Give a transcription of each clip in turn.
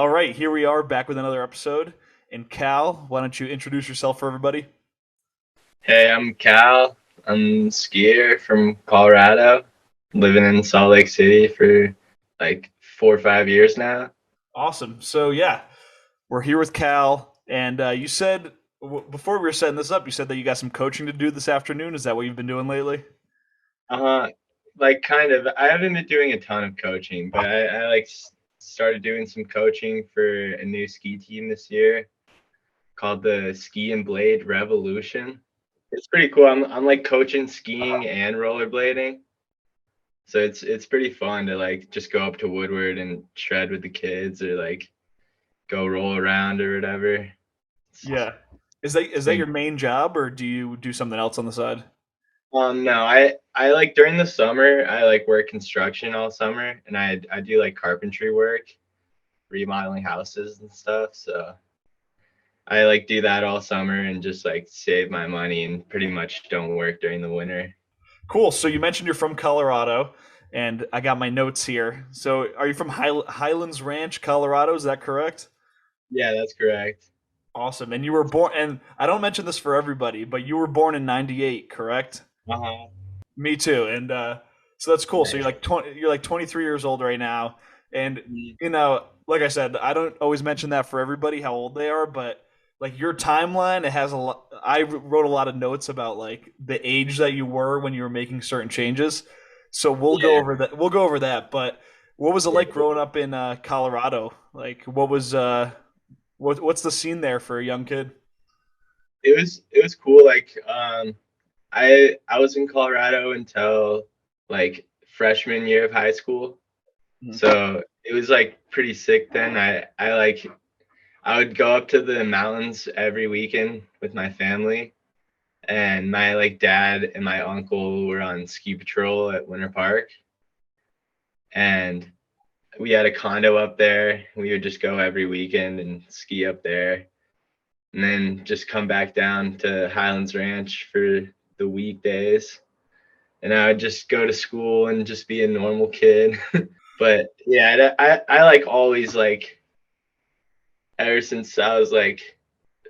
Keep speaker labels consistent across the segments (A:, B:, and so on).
A: All right, here we are back with another episode. And Cal, why don't you introduce yourself for everybody?
B: Hey, I'm Cal. I'm a skier from Colorado, living in Salt Lake City for like 4 or 5 years now.
A: Awesome. So, yeah, we're here with Cal. And you said, before we were setting this up, you said that you got some coaching to do this afternoon. Is that what you've been doing lately?
B: Uh, like kind of. I haven't been doing a ton of coaching, but I started doing some coaching for a new ski team this year called the Ski and Blade Revolution. It's pretty cool. I'm like coaching skiing and rollerblading. So it's pretty fun to like just go up to Woodward and shred with the kids or like go roll around or whatever.
A: Yeah. Is that
B: And
A: your main job, or do you do something else on the side?
B: no, I like during the summer I like work construction all summer, and I do like carpentry work, remodeling houses and stuff. So I like do that all summer and just like save my money and pretty much don't work during the winter.
A: Cool. So, you mentioned you're from Colorado, and I got my notes here. So, are you from Highlands Ranch, Colorado? Is that correct?
B: Yeah, that's correct.
A: Awesome. And you were born, and I don't mention this for everybody, but you were born in '98, correct?
B: Uh-huh.
A: Me too. And so that's cool. So
B: Nice.
A: you're like 23 years old right now. And
B: Mhm.
A: like I said, I don't always mention that for everybody how old they are, but like your timeline, it has a lot. I wrote a lot of notes about like the age that you were when you were making certain changes. So we'll go
B: Yeah,
A: over that. We'll go over that. But what was it
B: yeah.
A: like growing up in Colorado? Like, what's the scene there for a young kid?
B: It was cool. Like I was in Colorado until like freshman year of high school.
A: Mhm.
B: So it was like pretty sick then. I would go up to the mountains every weekend with my family, and my like dad and my uncle were on ski patrol at Winter Park, and we had a condo up there. We would just go every weekend and ski up there, and then just come back down to Highlands Ranch for the weekdays. And I would just go to school and just be a normal kid. But yeah, I like always like ever since I was like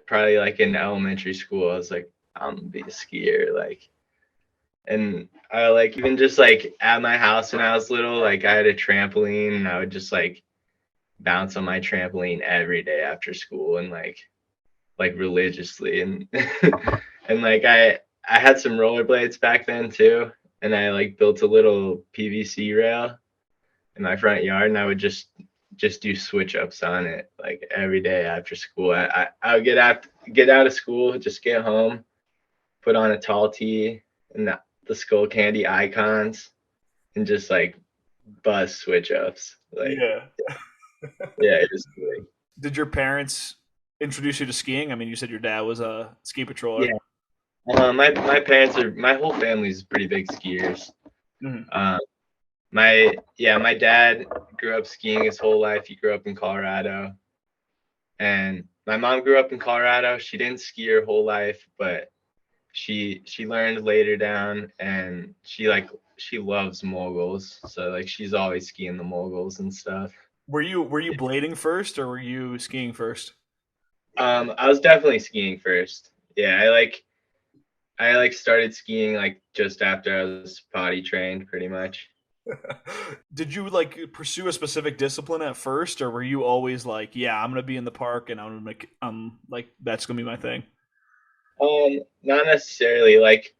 B: probably like in elementary school, I was like, I'm gonna be a skier. Like, and I like even just like at my house when I was little, like I had a trampoline and I would just like bounce on my trampoline every day after school and like religiously and and like I had some rollerblades back then too, and I like built a little PVC rail in my front yard, and I would just do switch ups on it like every day after school. I would get out of school, just get home, put on a tall tee and the skull candy icons, and just like bust switch ups. Like
A: Yeah.
B: yeah, it was great.
A: Did your parents introduce you to skiing? I mean, you said your dad was a ski patroller.
B: Yeah. My whole family's pretty big skiers.
A: Mhm.
B: Um, my dad grew up skiing his whole life. He grew up in Colorado, and my mom grew up in Colorado. She didn't ski her whole life, but she learned later down, and she loves moguls. So like she's always skiing the moguls and stuff.
A: Were you blading first or were you skiing first?
B: I was definitely skiing first. Yeah, I like started skiing like just after I was potty trained, pretty much.
A: Did you like pursue a specific discipline at first, or were you always like, yeah, I'm gonna be in the park and I'm gonna make, like that's gonna be my thing?
B: Not necessarily. Like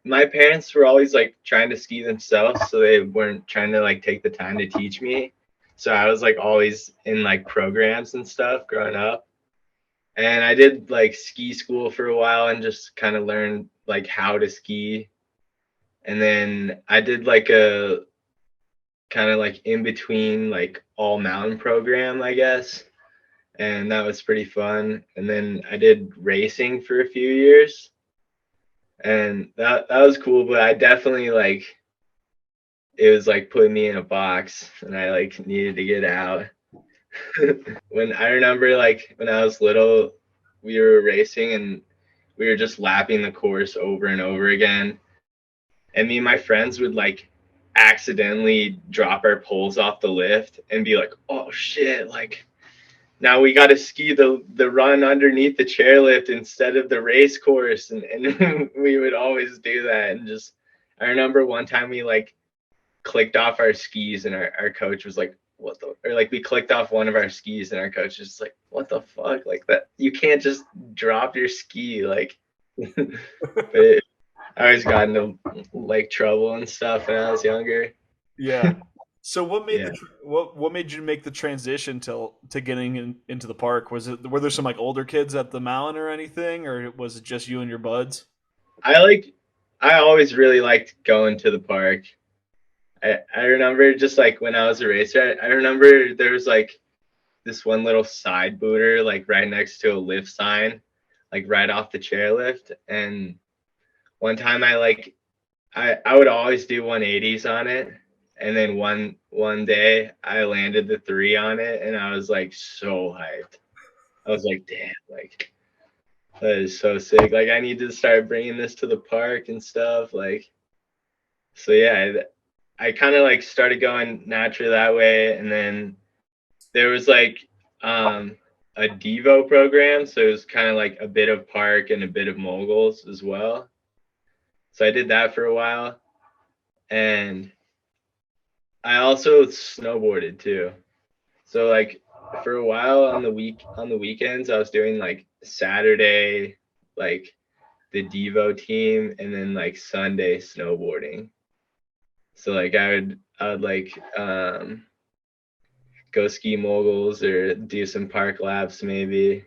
B: my parents were always like trying to ski themselves, so they weren't trying to like take the time to teach me. So I was like always in like programs and stuff growing up. And I did like ski school for a while and just kind of learned like how to ski. And then I did like a kind of like in between like all mountain program, I guess. And that was pretty fun. And then I did racing for a few years, and that was cool, but I definitely like it was like putting me in a box and I like needed to get out. When I remember like when I was little, we were racing and we were just lapping the course over and over again. And me and my friends would like accidentally drop our poles off the lift and be like, oh shit, like now we got to ski the run underneath the chairlift instead of the race course, and we would always do that. And just I remember one time we like clicked off our skis and our coach was like, what the, or like we clicked off one of our skis and our coach was just like, what the fuck, like that you can't just drop your ski, like. But I always got into like trouble and stuff when I was younger.
A: Yeah. So what made
B: Yeah,
A: what made you make the transition to getting into the park? Were there some like older kids at the mountain or anything, or was it just you and your buds?
B: I like I always really liked going to the park. I remember just like when I was a racer, I remember there was like this one little side booter like right next to a lift sign, like right off the chairlift. And one time I would always do 180s on it. And then one day I landed the three on it and I was like so hyped. I was like, damn, like that is so sick. Like I need to start bringing this to the park and stuff. Like so yeah, I kind of like started going naturally that way, and then there was like um, a Devo program, so it was kind of like a bit of park and a bit of moguls as well. So I did that for a while, and I also snowboarded too. So like for a while on the weekends, I was doing like Saturday like the Devo team, and then like Sunday snowboarding. So like I would like go ski moguls or do some park laps maybe,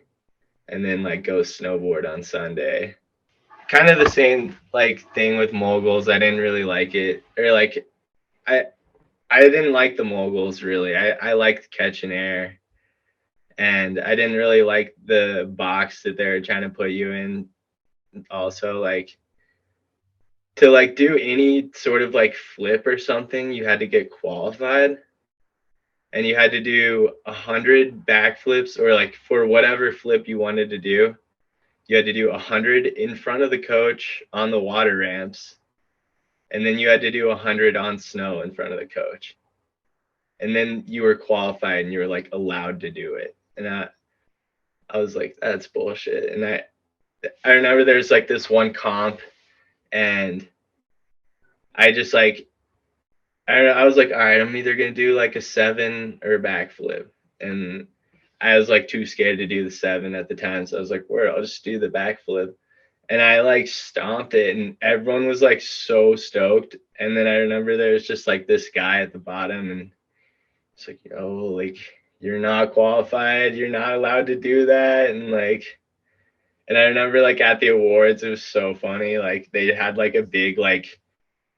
B: and then like go snowboard on Sunday. Kind of the same like thing with moguls. I didn't really like it, or like I I didn't like the moguls really. I liked catching air, and I didn't really like the box that they were trying to put you in. Also, like to like do any sort of like flip or something, you had to get qualified and you had to do 100 backflips, or like for whatever flip you wanted to do, you had to do 100 in front of the coach on the water ramps, and then you had to do 100 on snow in front of the coach, and then you were qualified and you were like allowed to do it. And I was like, that's bullshit. And I remember there's like this one comp, and I just like I was like, all right, I'm either gonna do like a seven or a backflip, and I was like too scared to do the seven at the time, so I was like, "Where? I'll just do the backflip." And I like stomped it, and everyone was like so stoked. And then I remember there was just like this guy at the bottom, and it's like, "Yo, like you're not qualified. You're not allowed to do that." And like, and I remember like at the awards, it was so funny. Like they had like a big like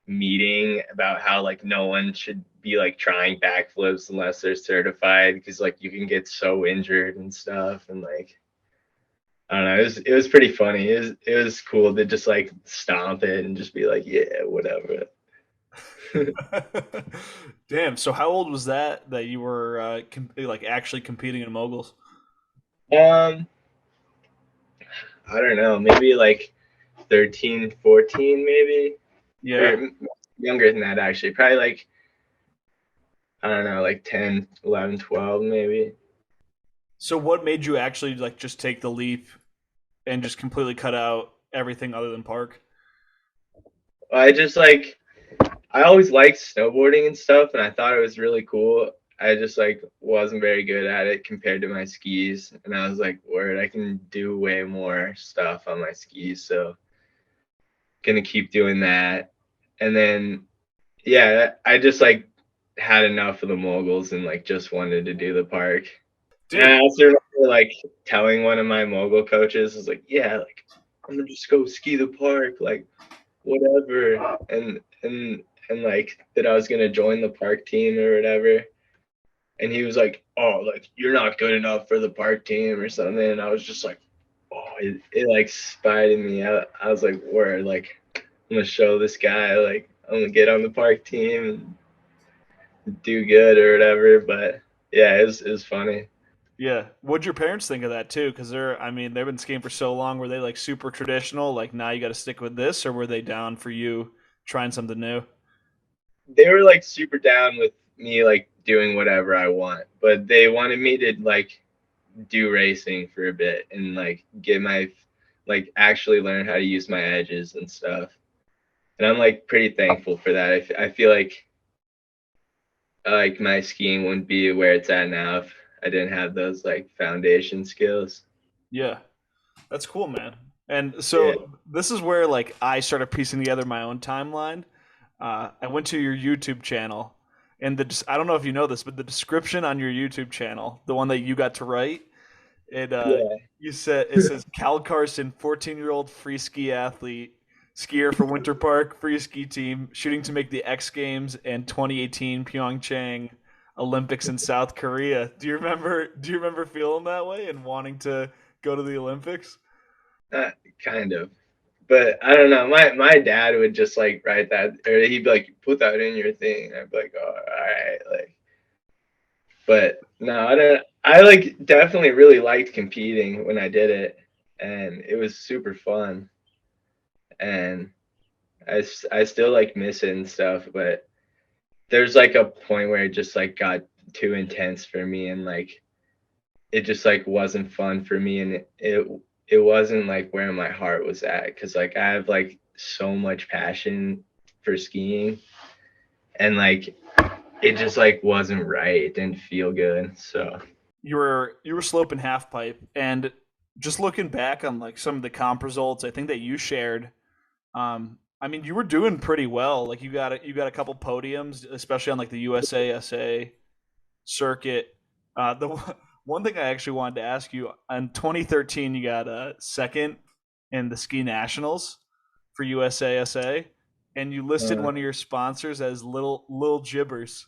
B: meeting about how like no one should be like trying backflips unless they're certified, because like you can get so injured and stuff. And like I don't know, it was pretty funny. It was cool to just like stomp it and just be like, yeah, whatever.
A: Damn. So how old was that you were like actually competing in moguls?
B: um I don't know, maybe like 13, 14 maybe,
A: Yeah.
B: or younger than that actually, probably like I don't know, like 10, 11, 12 maybe.
A: So what made you actually like just take the leap and just completely cut out everything other than park?
B: I just like I always liked snowboarding and stuff, and I thought it was really cool. I just like wasn't very good at it compared to my skis, and I was like, "Word, I can do way more stuff on my skis." So gonna keep doing that, and then yeah, I just like had enough of the moguls and like just wanted to do the park. And
A: Dude,
B: I also remember like telling one of my mogul coaches, I was like, "Yeah, like I'm gonna just go ski the park, like whatever," and like that I was gonna join the park team or whatever. And he was like, "Oh, like you're not good enough for the park team or something." And I was just like, "Oh, it like spied me." I was like, "Word, like I'm gonna show this guy, like I'm gonna get on the park team and do good or whatever." But yeah, it was funny.
A: yeah. What'd your parents think of that too? Because they've been skiing for so long. Were they like super traditional? Like, now you got to stick with this, or were they down for you trying something new?
B: they were like super down with me like doing whatever I want, but they wanted me to like do racing for a bit and like get my like actually learn how to use my edges and stuff. And I'm like pretty thankful for that. I feel like my skiing wouldn't be where it's at now if I didn't have those like foundation skills.
A: Yeah, that's cool, man. And
B: Yeah.
A: so this is where like I started piecing together my own timeline. I went to your YouTube channel, and I don't know if you know this, but the description on your YouTube channel, the one that you got to write, it
B: Yeah.
A: you said it says Cal Carson, 14-year-old free ski athlete, skier for Winter Park free ski team, shooting to make the X Games and 2018 Pyeongchang Olympics in South Korea. Do you remember feeling that way and wanting to go to the Olympics?
B: Kind of. But I don't know. My dad would just like write that, or he'd be like, "Put that in your thing." I'd be like, "Oh, all right." Like, but no, I don't. I like definitely really liked competing when I did it, and it was super fun. And I still like miss it and stuff, but there's like a point where it just like got too intense for me, and like it just like wasn't fun for me, and it wasn't like where my heart was at, because like I have like so much passion for skiing, and like it just like wasn't right. It didn't feel good. So
A: You were sloping half pipe, and just looking back on like some of the comp results, I think that you shared. I mean, you were doing pretty well. Like you got a couple podiums, especially on like the USASA circuit. The one thing I actually wanted to ask you in 2013, you got a second in the ski nationals for USASA, and you listed
B: uh,
A: one of your sponsors as Little Gibbers.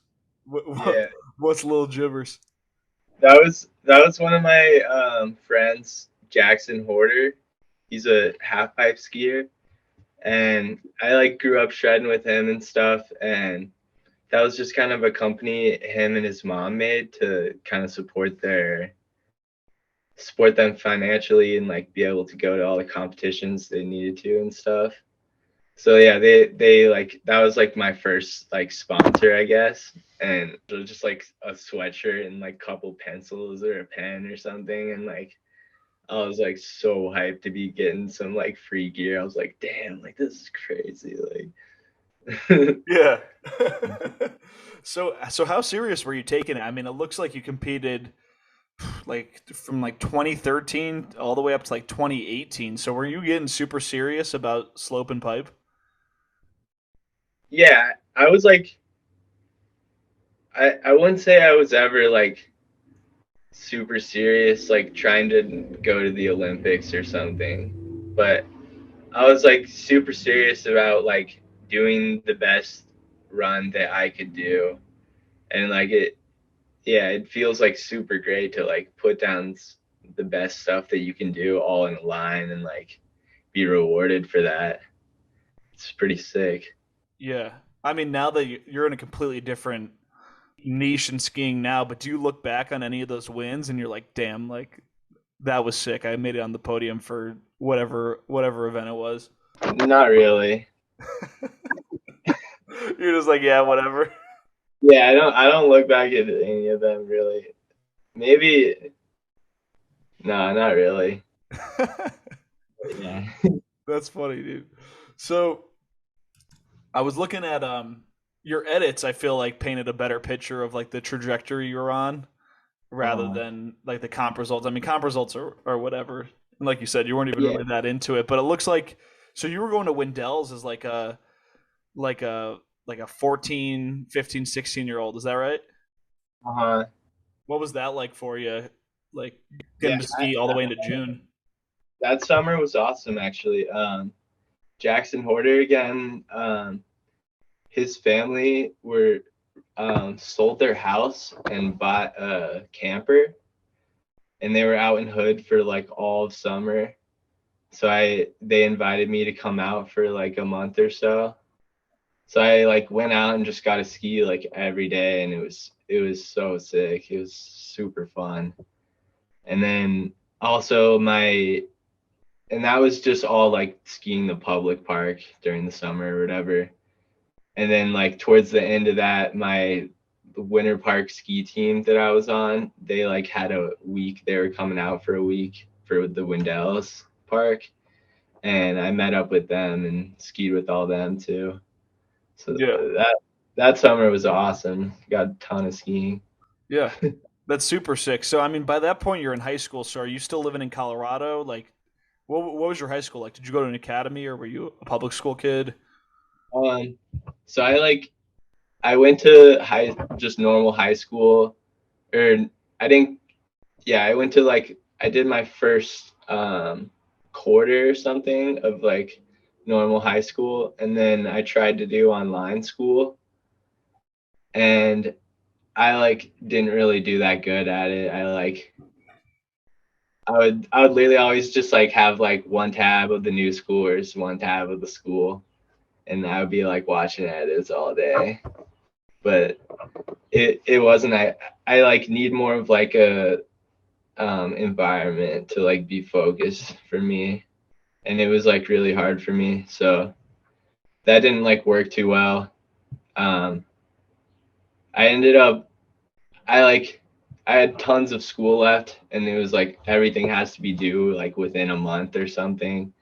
B: yeah,
A: What's Little Gibbers?
B: that was one of my friends, Jackson Horder. He's a half pipe skier, and I like grew up shredding with him and stuff, and that was just kind of a company him and his mom made to kind of support them financially and like be able to go to all the competitions they needed to and stuff. So yeah, they like that was like my first like sponsor, I guess. And it was just like a sweatshirt and like couple pencils or a pen or something. And like I was like so hyped to be getting some like free gear. I was like, damn, like this is crazy. Like
A: Yeah. So how serious were you taking it? I mean, it looks like you competed like from like 2013 all the way up to like 2018. So were you getting super serious about slope and pipe?
B: yeah, I was like I wouldn't say I was ever like super serious, like trying to go to the Olympics or something. But I was like super serious about like doing the best run that I could do. And like yeah, it feels like super great to like put down the best stuff that you can do all in a line and like be rewarded for that. It's pretty sick.
A: Yeah. I mean, now that you're in a completely different niche in skiing now, but do you look back on any of those wins and you're like, damn, like that was sick. I made it on the podium for whatever event it was.
B: Not really.
A: You're just like, yeah, whatever.
B: Yeah, I don't look back at any of them really. Maybe no, not really. Yeah.
A: That's funny, dude. So I was looking at your edits. I feel like painted a better picture of like the trajectory you're on rather
B: Uh,
A: than like the comp results. I mean, comp results are whatever. And like you said, you weren't even
B: yeah.
A: really that into it, but it looks like so you were going to Windells as like a like a 14, 15, 16-year old. Is that right?
B: Uh-huh.
A: What was that like for you? Like
B: Yeah,
A: getting to ski all the way into June.
B: that summer was awesome actually. Jackson Horder again. His family were sold their house and bought a camper, and they were out in Hood for like all of summer. So they invited me to come out for like a month or so. So I like went out and just got to ski like every day, and it was so sick. It was super fun. And then also and that was just all like skiing the public park during the summer or whatever. And then like towards the end of that, my winter park ski team that I was on, they like had a week. They were coming out for a week for the Windells park, and I met up with them and skied with all them too. So
A: Yeah.
B: that summer was awesome. Got a ton of skiing.
A: Yeah. That's super sick. So, I mean, by that point, you're in high school. So, are you still living in Colorado? Like, what was your high school like? Did you go to an academy or were you a public school kid?
B: Um, so I went to just normal high school, or I didn't. Yeah, I went to like I did my first quarter or something of like normal high school, and then I tried to do online school, and I like didn't really do that good at it. I would literally always just like have like one tab of the new schoolers, one tab of the school, and I would be like watching edits all day. But it wasn't. I like need more of like a environment to like be focused for me, and it was like really hard for me. So that didn't like work too well. Um, I ended up I like I had tons of school left, and it was like everything has to be due like within a month or something.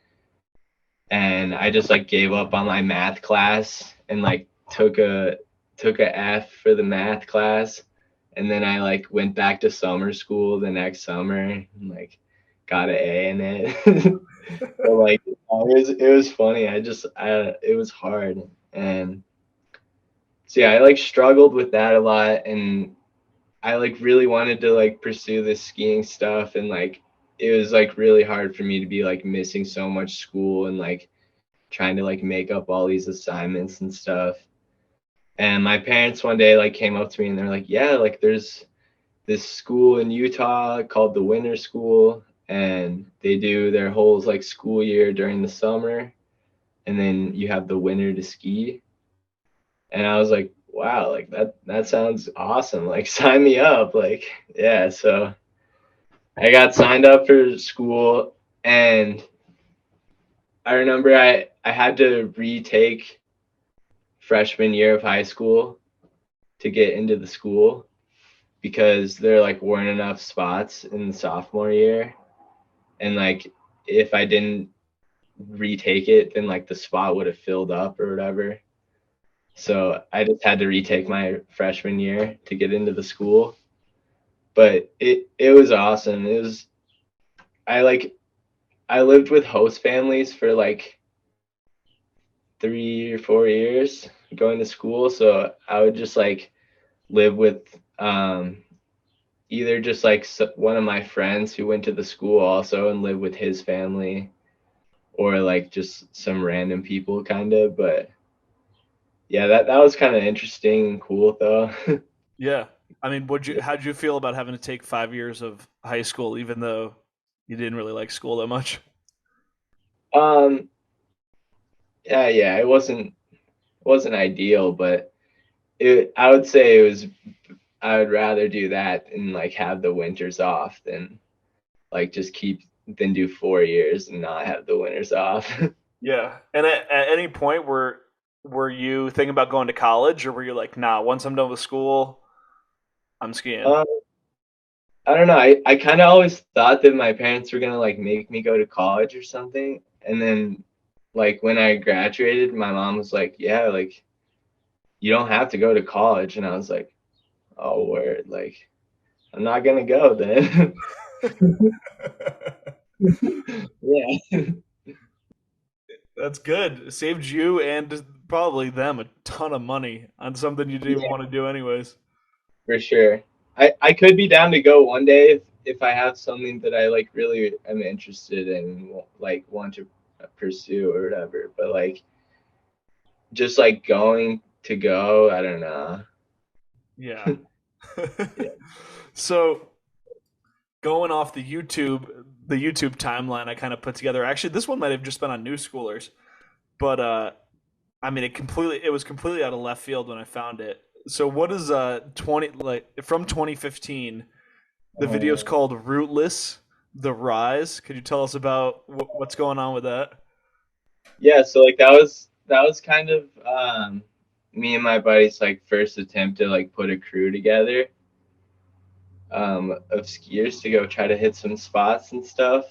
B: And I just like gave up on my math class and like took a F for the math class, and then I like went back to summer school the next summer and like got an A in it. But like it was funny. It was hard, and so yeah, I like struggled with that a lot, and I like really wanted to like pursue this skiing stuff, and like it was like really hard for me to be like missing so much school and like trying to like make up all these assignments and stuff. And my parents one day like came up to me and they're like, "Yeah, like there's this school in Utah called the Winter School, and they do their whole like school year during the summer, and then you have the winter to ski." And I was like, "Wow, like that sounds awesome. Like sign me up." Like, yeah, so I got signed up for school, and I remember I had to retake freshman year of high school to get into the school because there like weren't enough spots in the sophomore year, and like if I didn't retake it, then like the spot would have filled up or whatever. So I just had to retake my freshman year to get into the school. But it was awesome. It was I like I lived with host families for like 3 or 4 years going to school. So I would just like live with either just like one of my friends who went to the school also and live with his family, or like just some random people kind of. But yeah, that was kind of interesting and cool though.
A: Yeah. I mean, how'd you feel about having to take 5 years of high school, even though you didn't really like school that much?
B: um yeah, it wasn't ideal, but I would say I would rather do that and like have the winters off than like just keep than do 4 years and not have the winters off.
A: Yeah. And at any point, were you thinking about going to college, or were you like, nah, once I'm done with school, I'm skiing?
B: um, I don't know. I kind of always thought that my parents were gonna like make me go to college or something, and then like when I graduated, my mom was like, "Yeah, like you don't have to go to college," and I was like, "Oh, word! Like I'm not gonna go then." Yeah.
A: That's good. It saved you and probably them a ton of money on something you didn't even
B: Yeah,
A: want to do anyways.
B: for sure. I could be down to go one day if I have something that I like really am interested in, like want to pursue or whatever. But like just like going to go, I don't know.
A: Yeah.
B: Yeah.
A: So going off the YouTube timeline I kind of put together. Actually, this one might have just been on New Schoolers, but I mean, it was completely out of left field when I found it. So what is 20 like from 2015? The video's
B: Uh,
A: called Rootless: The Rise. Could you tell us about what's going on with that?
B: yeah, so like that was kind of me and my buddies like first attempt to like put a crew together of skiers to go try to hit some spots and stuff.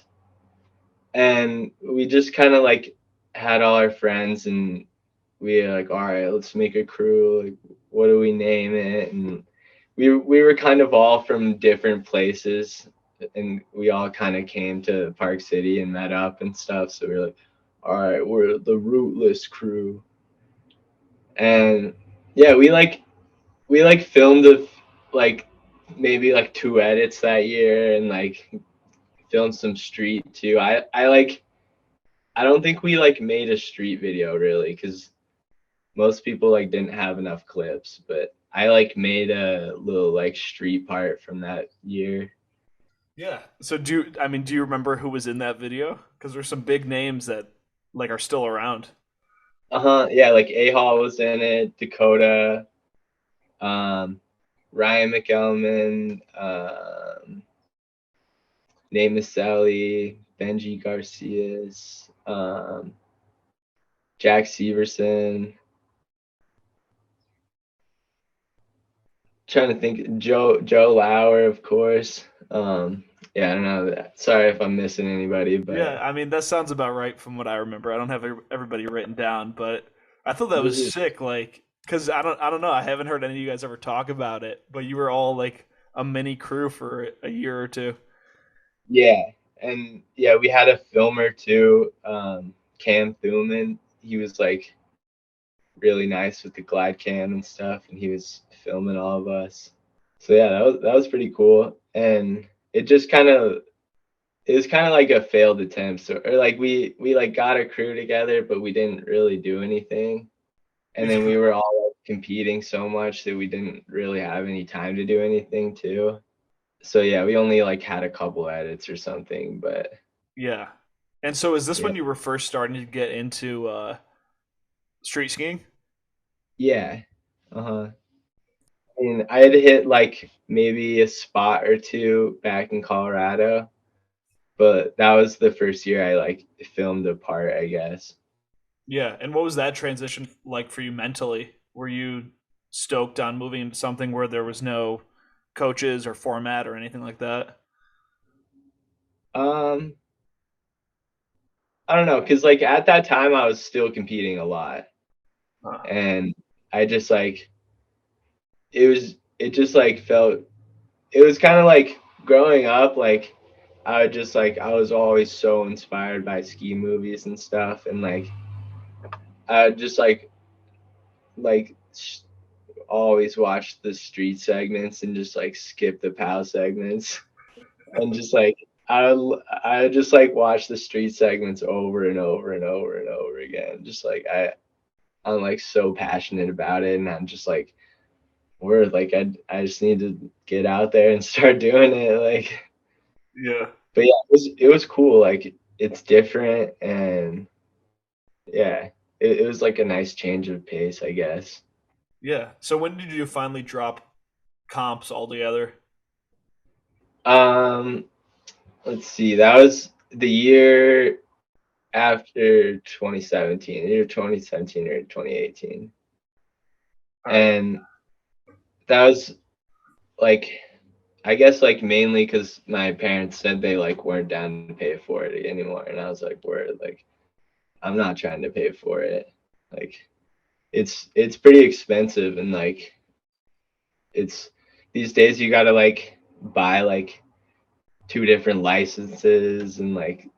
B: And we just kind of like had all our friends and we were like, all right, let's make a crew. Like, what do we name it? And we were kind of all from different places, and we all kind of came to Park City and met up and stuff. So we were like, all right, we're the Rootless Crew. And yeah, we like filmed like maybe like 2 edits that year and like filmed some street too. I don't think we like made a street video really because most people like didn't have enough clips, but I like made a little like street part from that year.
A: Yeah. So do you remember who was in that video? Because there's some big names that like are still around.
B: Uh-huh. Yeah, like A Hall was in it, Dakota, um, Ryan McElman, Nate Maselli, Benji Garcias, Jack Severson. Trying to think, Joe Lauer, of course. Yeah, I don't know. Sorry if I'm missing anybody,
A: Yeah,
B: but
A: I mean that sounds about right from what I remember. I don't have everybody written down, but I thought that was
B: this is
A: sick. Like, because I don't know. I haven't heard any of you guys ever talk about it, but you were all like a mini crew for a year or two.
B: yeah, and yeah, we had a filmer too, Cam Thuman. He was like really nice with the glide cam and stuff, and he was filming all of us. So yeah, that was pretty cool, and it was kind of like a failed attempt. So or like we like got a crew together, but we didn't really do anything, and then we were all like, competing so much that we didn't really have any time to do anything too. So yeah, we only like had a couple edits or something, but
A: Yeah. And so is this
B: yeah,
A: when you were first starting to get into street skiing?
B: yeah, uh-huh. I mean, I had hit like maybe a spot or two back in Colorado, but that was the first year I like filmed a part, I guess.
A: Yeah. And what was that transition like for you mentally? Were you stoked on moving into something where there was no coaches or format or anything like that?
B: Um, I don't know, cause like at that time I was still competing a lot,
A: Huh.
B: and I just like it just like felt it was kind of like growing up like I was always so inspired by ski movies and stuff, and like I would just like always watch the street segments and just like skip the POW segments and just like I just like watch the street segments over and over and over and over again. Just like I'm like so passionate about it, and I'm just like word like I just need to get out there and start doing it. Like,
A: Yeah.
B: but yeah, it was cool. Like it's different, and yeah, it was like a nice change of pace, I guess.
A: Yeah. So when did you finally drop comps altogether?
B: Um, let's see. That was the year after 2017, either 2017 or 2018.
A: All right.
B: And that was like, I guess like mainly because my parents said they like weren't down to pay for it anymore. And I was like, word, like, I'm not trying to pay for it. Like, it's pretty expensive. And like, it's these days you gotta like buy like two different licenses and like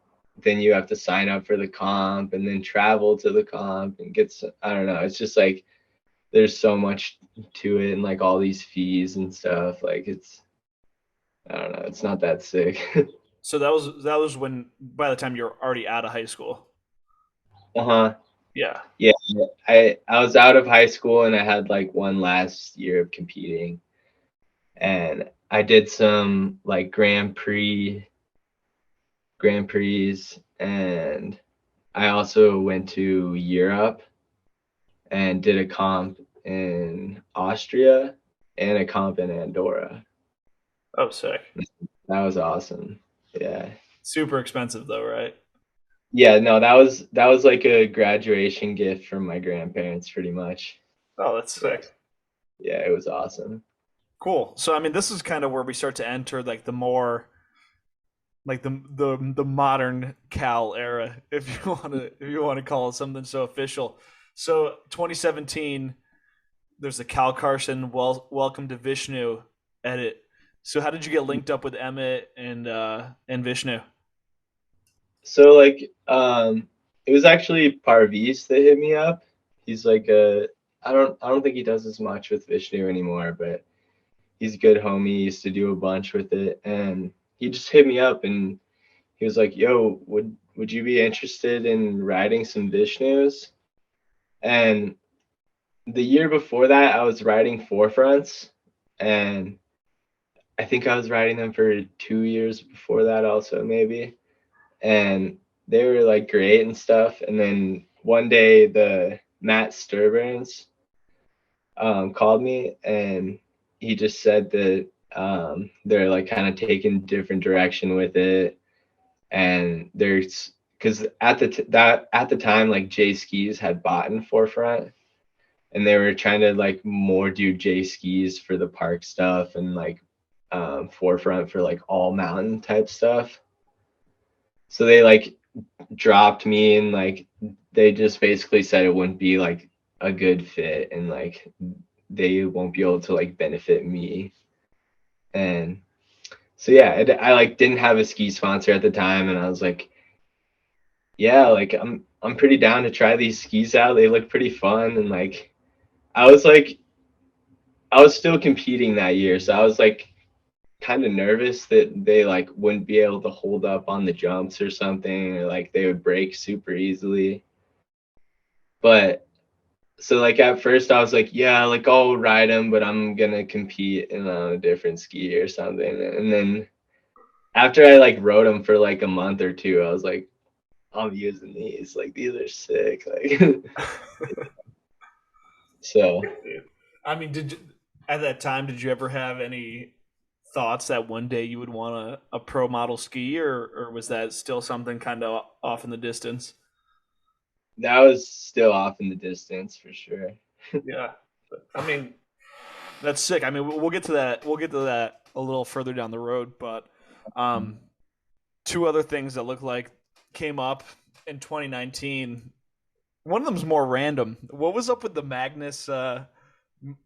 B: then you have to sign up for the comp and then travel to the comp and I don't know, it's just like there's so much to it and like all these fees and stuff, like it's I don't know, it's not that sick.
A: So that was when by the time you're already out of high school.
B: Uh-huh.
A: Yeah.
B: Yeah, I was out of high school and I had like one last year of competing, and I did some like Grand Prix, and I also went to Europe and did a comp in Austria and a comp in Andorra.
A: Oh, sick.
B: That was awesome. Yeah.
A: Super expensive though, right?
B: Yeah, no, that was like a graduation gift from my grandparents pretty much.
A: Oh, that's
B: Yeah,
A: sick.
B: yeah, it was awesome.
A: Cool. So I mean, this is kind of where we start to enter like the more like the modern Cal era, if you want to call it something so official. So 2017, there's the Cal Carson Welcome to Vishnu edit. So how did you get linked up with Emmett and Vishnu?
B: So like it was actually Parvis that hit me up. He's like a I don't think he does as much with Vishnu anymore, but he's a good homie. He used to do a bunch with it, and he just hit me up and he was like, "Yo, would you be interested in riding some Vishnus?" And the year before that, I was riding forefronts, and I think I was riding them for 2 years before that, also maybe. And they were like great and stuff. And then one day, the Matt Sturburns called me, and he just said that they're like kind of taking different direction with it, and there's because at the time like J Skis had bought in forefront, and they were trying to like more do J Skis for the park stuff and like forefront for like all mountain type stuff. So they like dropped me, and like they just basically said it wouldn't be like a good fit, and like they won't be able to like benefit me. And so yeah, I like didn't have a ski sponsor at the time, and I was like, yeah, like I'm pretty down to try these skis out. They look pretty fun, and like I was like I was still competing that year, so I was like kind of nervous that they like wouldn't be able to hold up on the jumps or something, or like they would break super easily. But so like at first I was like, yeah, like I'll ride them, but I'm gonna compete in a different ski or something. And then after I like rode them for like a month or two, I was like, I'm using these. Like these are sick. Like so
A: I mean, did you, at that time did you ever have any thoughts that one day you would want a pro model ski, or was that still something kind of off in the distance?
B: that was still off in the distance for sure.
A: Yeah, I mean that's sick. I mean we'll get to that. We'll get to that a little further down the road, but um, two other things that look like came up in 2019. One of them's more random. What was up with the Magnus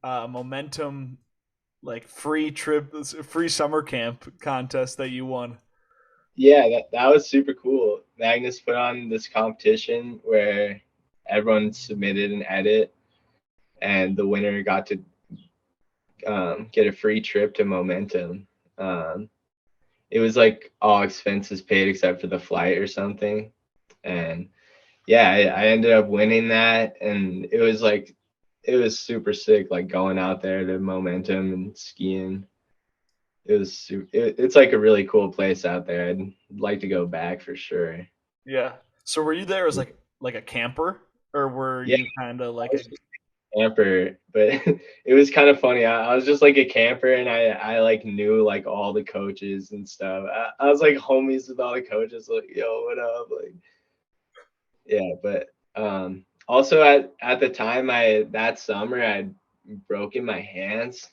A: momentum like free trip, free summer camp contest that you won?
B: Yeah, that was super cool. Magnus put on this competition where everyone submitted an edit, and the winner got to get a free trip to Momentum. Um, it was like all expenses paid except for the flight or something. And yeah, I ended up winning that, and it was super sick, like going out there to Momentum and skiing. It's like a really cool place out there. I'd like to go back for sure.
A: Yeah. So were you there as like a camper, or were
B: Yeah,
A: you kind of
B: I
A: like a
B: was just a camper, but it was kind of funny. I was just like a camper, and I like knew like all the coaches and stuff. I was like homies with all the coaches, like, yo, what up? Like, yeah, but also at the time I that summer I'd broken my hands.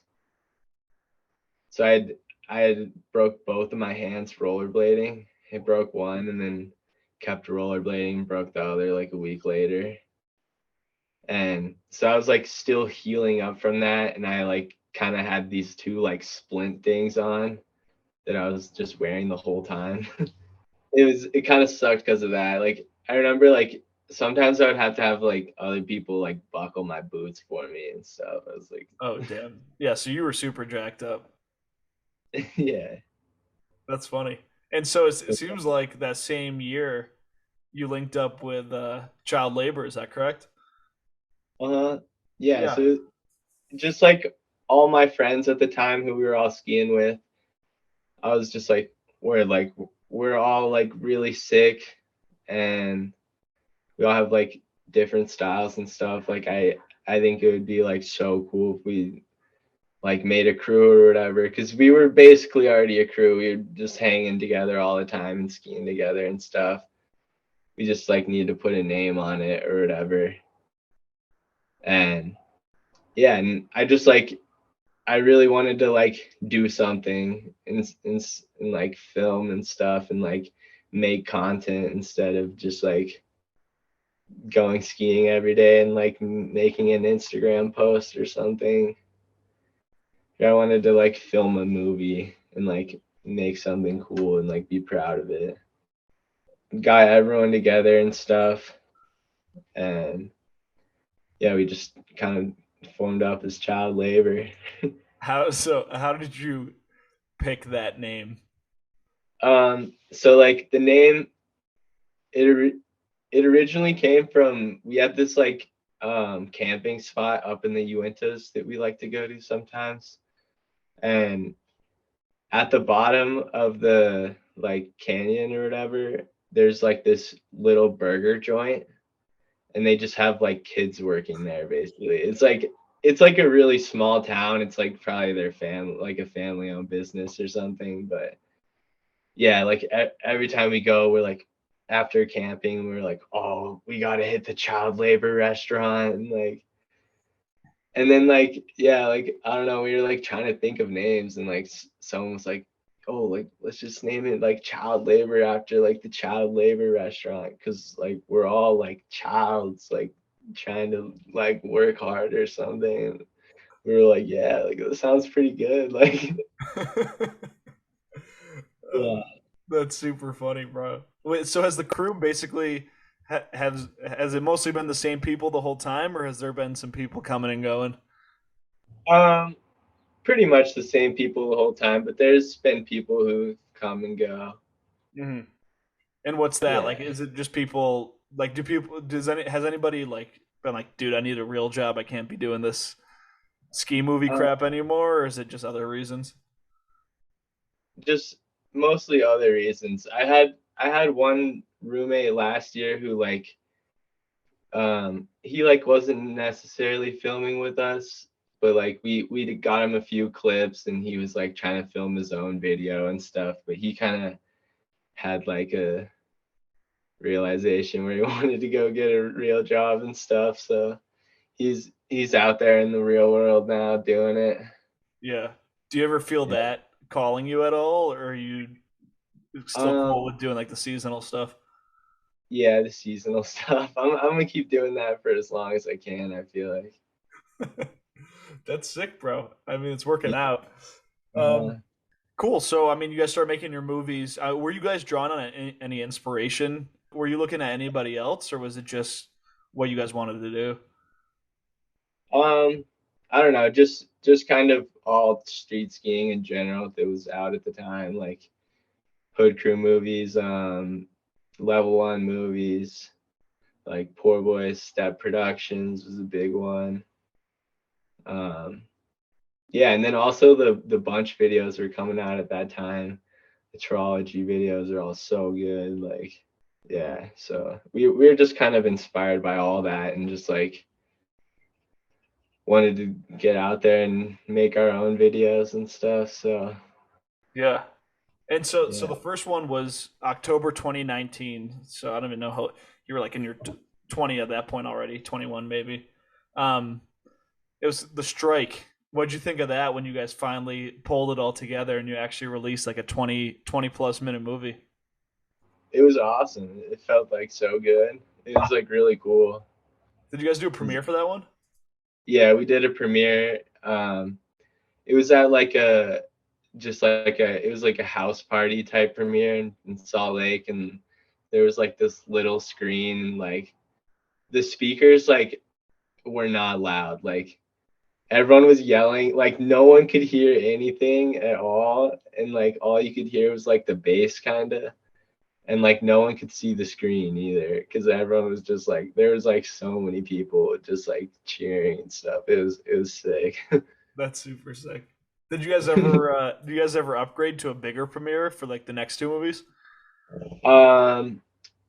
B: So I had broke both of my hands rollerblading. I broke one and then kept rollerblading, broke the other like a week later. And so I was like still healing up from that, and I like kind of had these two like splint things on that I was just wearing the whole time. It kind of sucked because of that. Like I remember like sometimes I would have to have like other people like buckle my boots for me and stuff. I was like,
A: oh damn. Yeah, so you were super jacked up.
B: yeah.
A: That's funny. And so it seems like that same year you linked up with child labor, is that correct?
B: Uh yeah,
A: Yeah.
B: so just like all my friends at the time who we were all skiing with, I was just like we're all like really sick, and we all have like different styles and stuff. Like I think it would be like so cool if we like made a crew or whatever, because we were basically already a crew. We were just hanging together all the time and skiing together and stuff. We just like need to put a name on it or whatever. And yeah, and I just like I really wanted to like do something and like film and stuff and like make content instead of just like going skiing every day and like making an Instagram post or something. I wanted to like film a movie and like make something cool and like be proud of it. Got everyone together and stuff, and yeah, we just kind of formed up as child labor.
A: How did you pick that name?
B: So like the name, it it originally came from, we had this like camping spot up in the Uintas that we like to go to sometimes, and at the bottom of the like canyon or whatever, there's like this little burger joint, and they just have like kids working there basically. It's like a really small town. It's like probably their family, like a family owned business or something. But yeah, like every time we go, we're like, after camping, we're like, oh, we gotta hit the child labor restaurant, and like, and then like, yeah, like I don't know, we were like trying to think of names, and like someone was like, oh, like let's just name it like child labor after like the child labor restaurant, because like we're all like childs, like trying to like work hard or something. And we were like, yeah, like that sounds pretty good. Like,
A: Uh,
B: yeah.
A: that's super funny, bro. Wait, so has the crew basically has it mostly been the same people the whole time, or has there been some people coming and going?
B: Um, Pretty much the same people the whole time, but there's been people who come and go.
A: Hmm. And what's that like?
B: Yeah.
A: Is it just people like? Do people has anybody like been like, dude, I need a real job. I can't be doing this ski movie
B: Uh,
A: crap anymore, or is it just other reasons?
B: just mostly other reasons. I had one roommate last year who like he like wasn't necessarily filming with us, but like we got him a few clips and he was like trying to film his own video and stuff, but he kind of had like a realization where he wanted to go get a real job and stuff. So he's out there in the real world now doing it.
A: Yeah. Do you ever feel
B: Yeah.
A: that calling you at all, or are you still cool
B: Um
A: with doing like the seasonal stuff?
B: yeah, the seasonal stuff. I'm gonna keep doing that for as long as I can, I feel like.
A: That's sick, bro. I mean, it's working out. Um,
B: Uh,
A: cool. So, I mean, you guys start making your movies. Were you guys drawn on any inspiration? Were you looking at anybody else, or was it just what you guys wanted to do?
B: um I don't know, just kind of all street skiing in general that was out at the time, like Hood Crew movies, Level One movies, like Poor Boys Step Productions was a big one. Um, yeah, and then also the bunch videos were coming out at that time. The trilogy videos are all so good. Like, yeah, so we were just kind of inspired by all that and just like wanted to get out there and make our own videos and stuff. So
A: Yeah. And so
B: yeah.
A: the first one was October 2019. So I don't even know how you were like in your 20 at that point already, 21 maybe. Um, it was the strike. What'd you think of that when you guys finally pulled it all together and you actually released like a 20 plus minute movie?
B: It was awesome. It felt like so good. It was like really cool.
A: Did you guys do a premiere for that one?
B: Yeah, we did a premiere. It was at like a just like a it was like a house party type premiere in Salt Lake, and there was like this little screen, and like the speakers like were not loud. Like everyone was yelling, like no one could hear anything at all, and like all you could hear was like the bass kind of, and like no one could see the screen either because everyone was just like there was like so many people just like cheering and stuff. It was sick.
A: That's super sick. Did you guys ever do you guys ever upgrade to a bigger premiere for like the next two movies?
B: um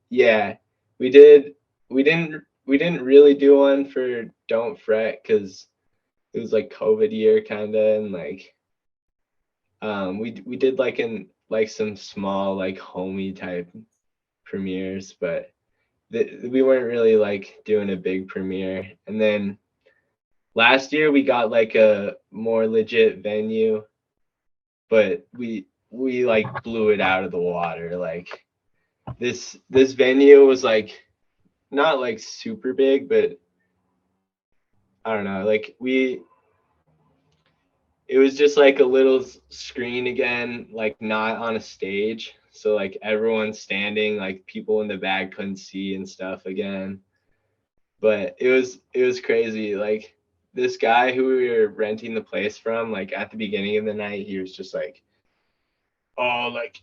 B: yeah, we did. We didn't really do one for Don't Fret because it was like COVID year kind of, and like we did like in like some small like homey type premieres, but we weren't really like doing a big premiere. And then last year we got like a more legit venue, but we like blew it out of the water. Like this venue was like not like super big, but I don't know. Like it was just like a little screen again, like not on a stage. So like everyone's standing, like people in the back couldn't see and stuff again. But it was crazy. Like this guy who we were renting the place from, like at the beginning of the night, he was just like, "Oh, like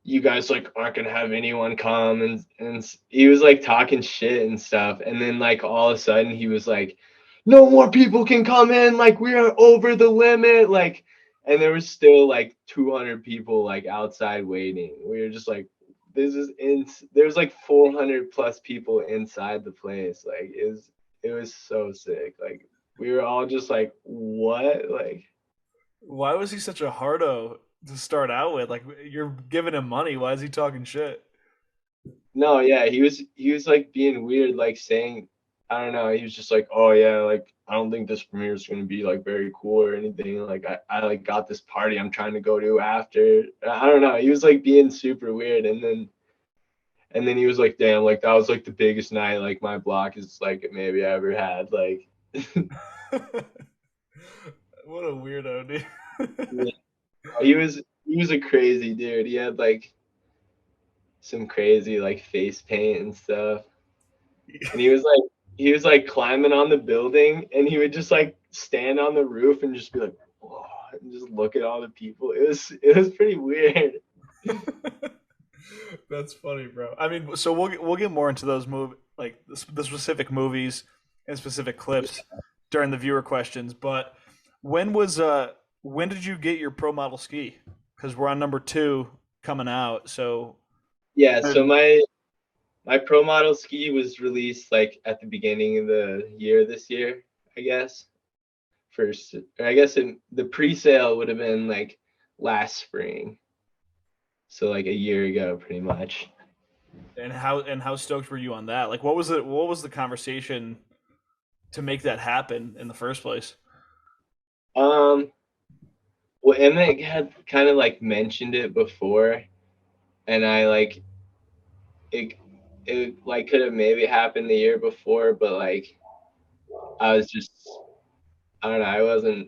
B: you guys like aren't gonna have anyone come," and he was like talking shit and stuff. And then like all of a sudden he was like, "No more people can come in. Like we are over the limit." Like, and there was still like 200 people like outside waiting. We were just like, this is in. There's like 400 plus people inside the place. Like it was so sick. Like we were all just like, what? Like
A: Why was he such a hardo to start out with? Like you're giving him money. Why is he talking shit?
B: no, yeah, he was like being weird, like saying, I don't know, he was just like, oh yeah, like I don't think this premiere is gonna be like very cool or anything. Like I like got this party I'm trying to go to after. I don't know. He was like being super weird, and then he was like, damn, like that was like the biggest night like my block is like maybe I ever had. Like
A: What a weirdo, dude.
B: yeah, he was a crazy dude. He had like some crazy like face paint and stuff. And he was like climbing on the building, and he would just like stand on the roof and just be like, whoa, and just look at all the people. It was pretty weird.
A: That's funny, bro. I mean, so we'll get more into those like the specific movies and specific clips during the viewer questions. But when was when did you get your pro model ski? Because we're on number two coming out. So
B: Yeah, so my pro model ski was released like at the beginning of the year this year, I guess. First, or I guess the pre-sale would have been like last spring, so like a year ago, pretty much.
A: and how stoked were you on that? Like, what was it? What was the conversation to make that happen in the first place?
B: Um, well, Emmett had kind of like mentioned it before, and I like it it like could have maybe happened the year before, but like I was just I don't know,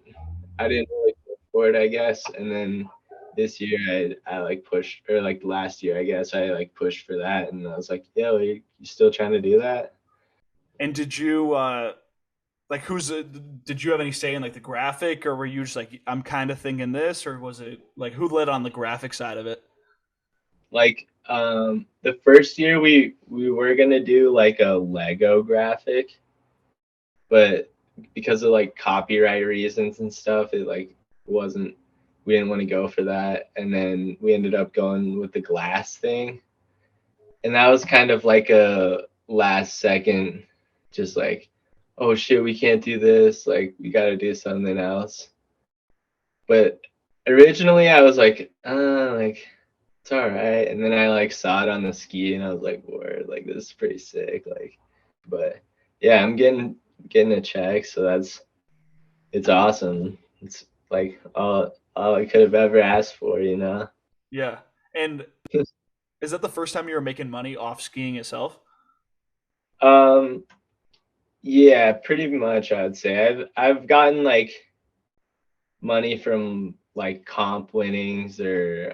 B: I didn't really go for it, I guess. And then this year I like pushed, or like last year I guess I like pushed for that, and I was like, yo, you still trying to do that?
A: And did you like did you have any say in like the graphic, or were you just like I'm kind of thinking this, or was it like who led on the graphic side of it?
B: Like the first year we were gonna do like a Lego graphic, but because of like copyright reasons and stuff, it like wasn't we didn't want to go for that. And then we ended up going with the glass thing. And that was kind of like a last second, just like, oh shit, we can't do this. Like we gotta do something else. But originally I was like it's all right. And then I like saw it on the ski and I was like, word, like this is pretty sick. Like, but yeah, I'm getting a check, so it's awesome. It's like all I could have ever asked for, you know.
A: Yeah. And is that the first time you were making money off skiing itself?
B: um, yeah, pretty much I'd say. I've gotten like money from like comp winnings or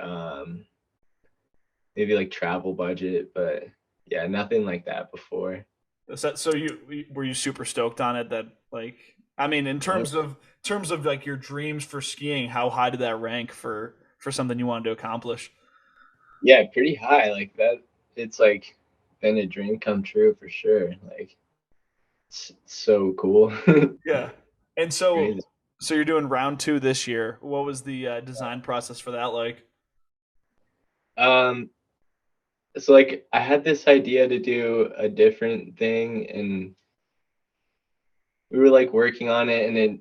B: maybe like travel budget, but yeah, nothing like that before.
A: So you were you super stoked on it? That like I mean, in terms of like your dreams for skiing, how high did that rank for something you wanted to accomplish?
B: Yeah, pretty high. Like that, it's like been a dream come true for sure. Like it's so cool.
A: Yeah. And so
B: Crazy.
A: so you're doing round two this year. What was the design process for that like?
B: Um, so like I had this idea to do a different thing, and we were like working on it, and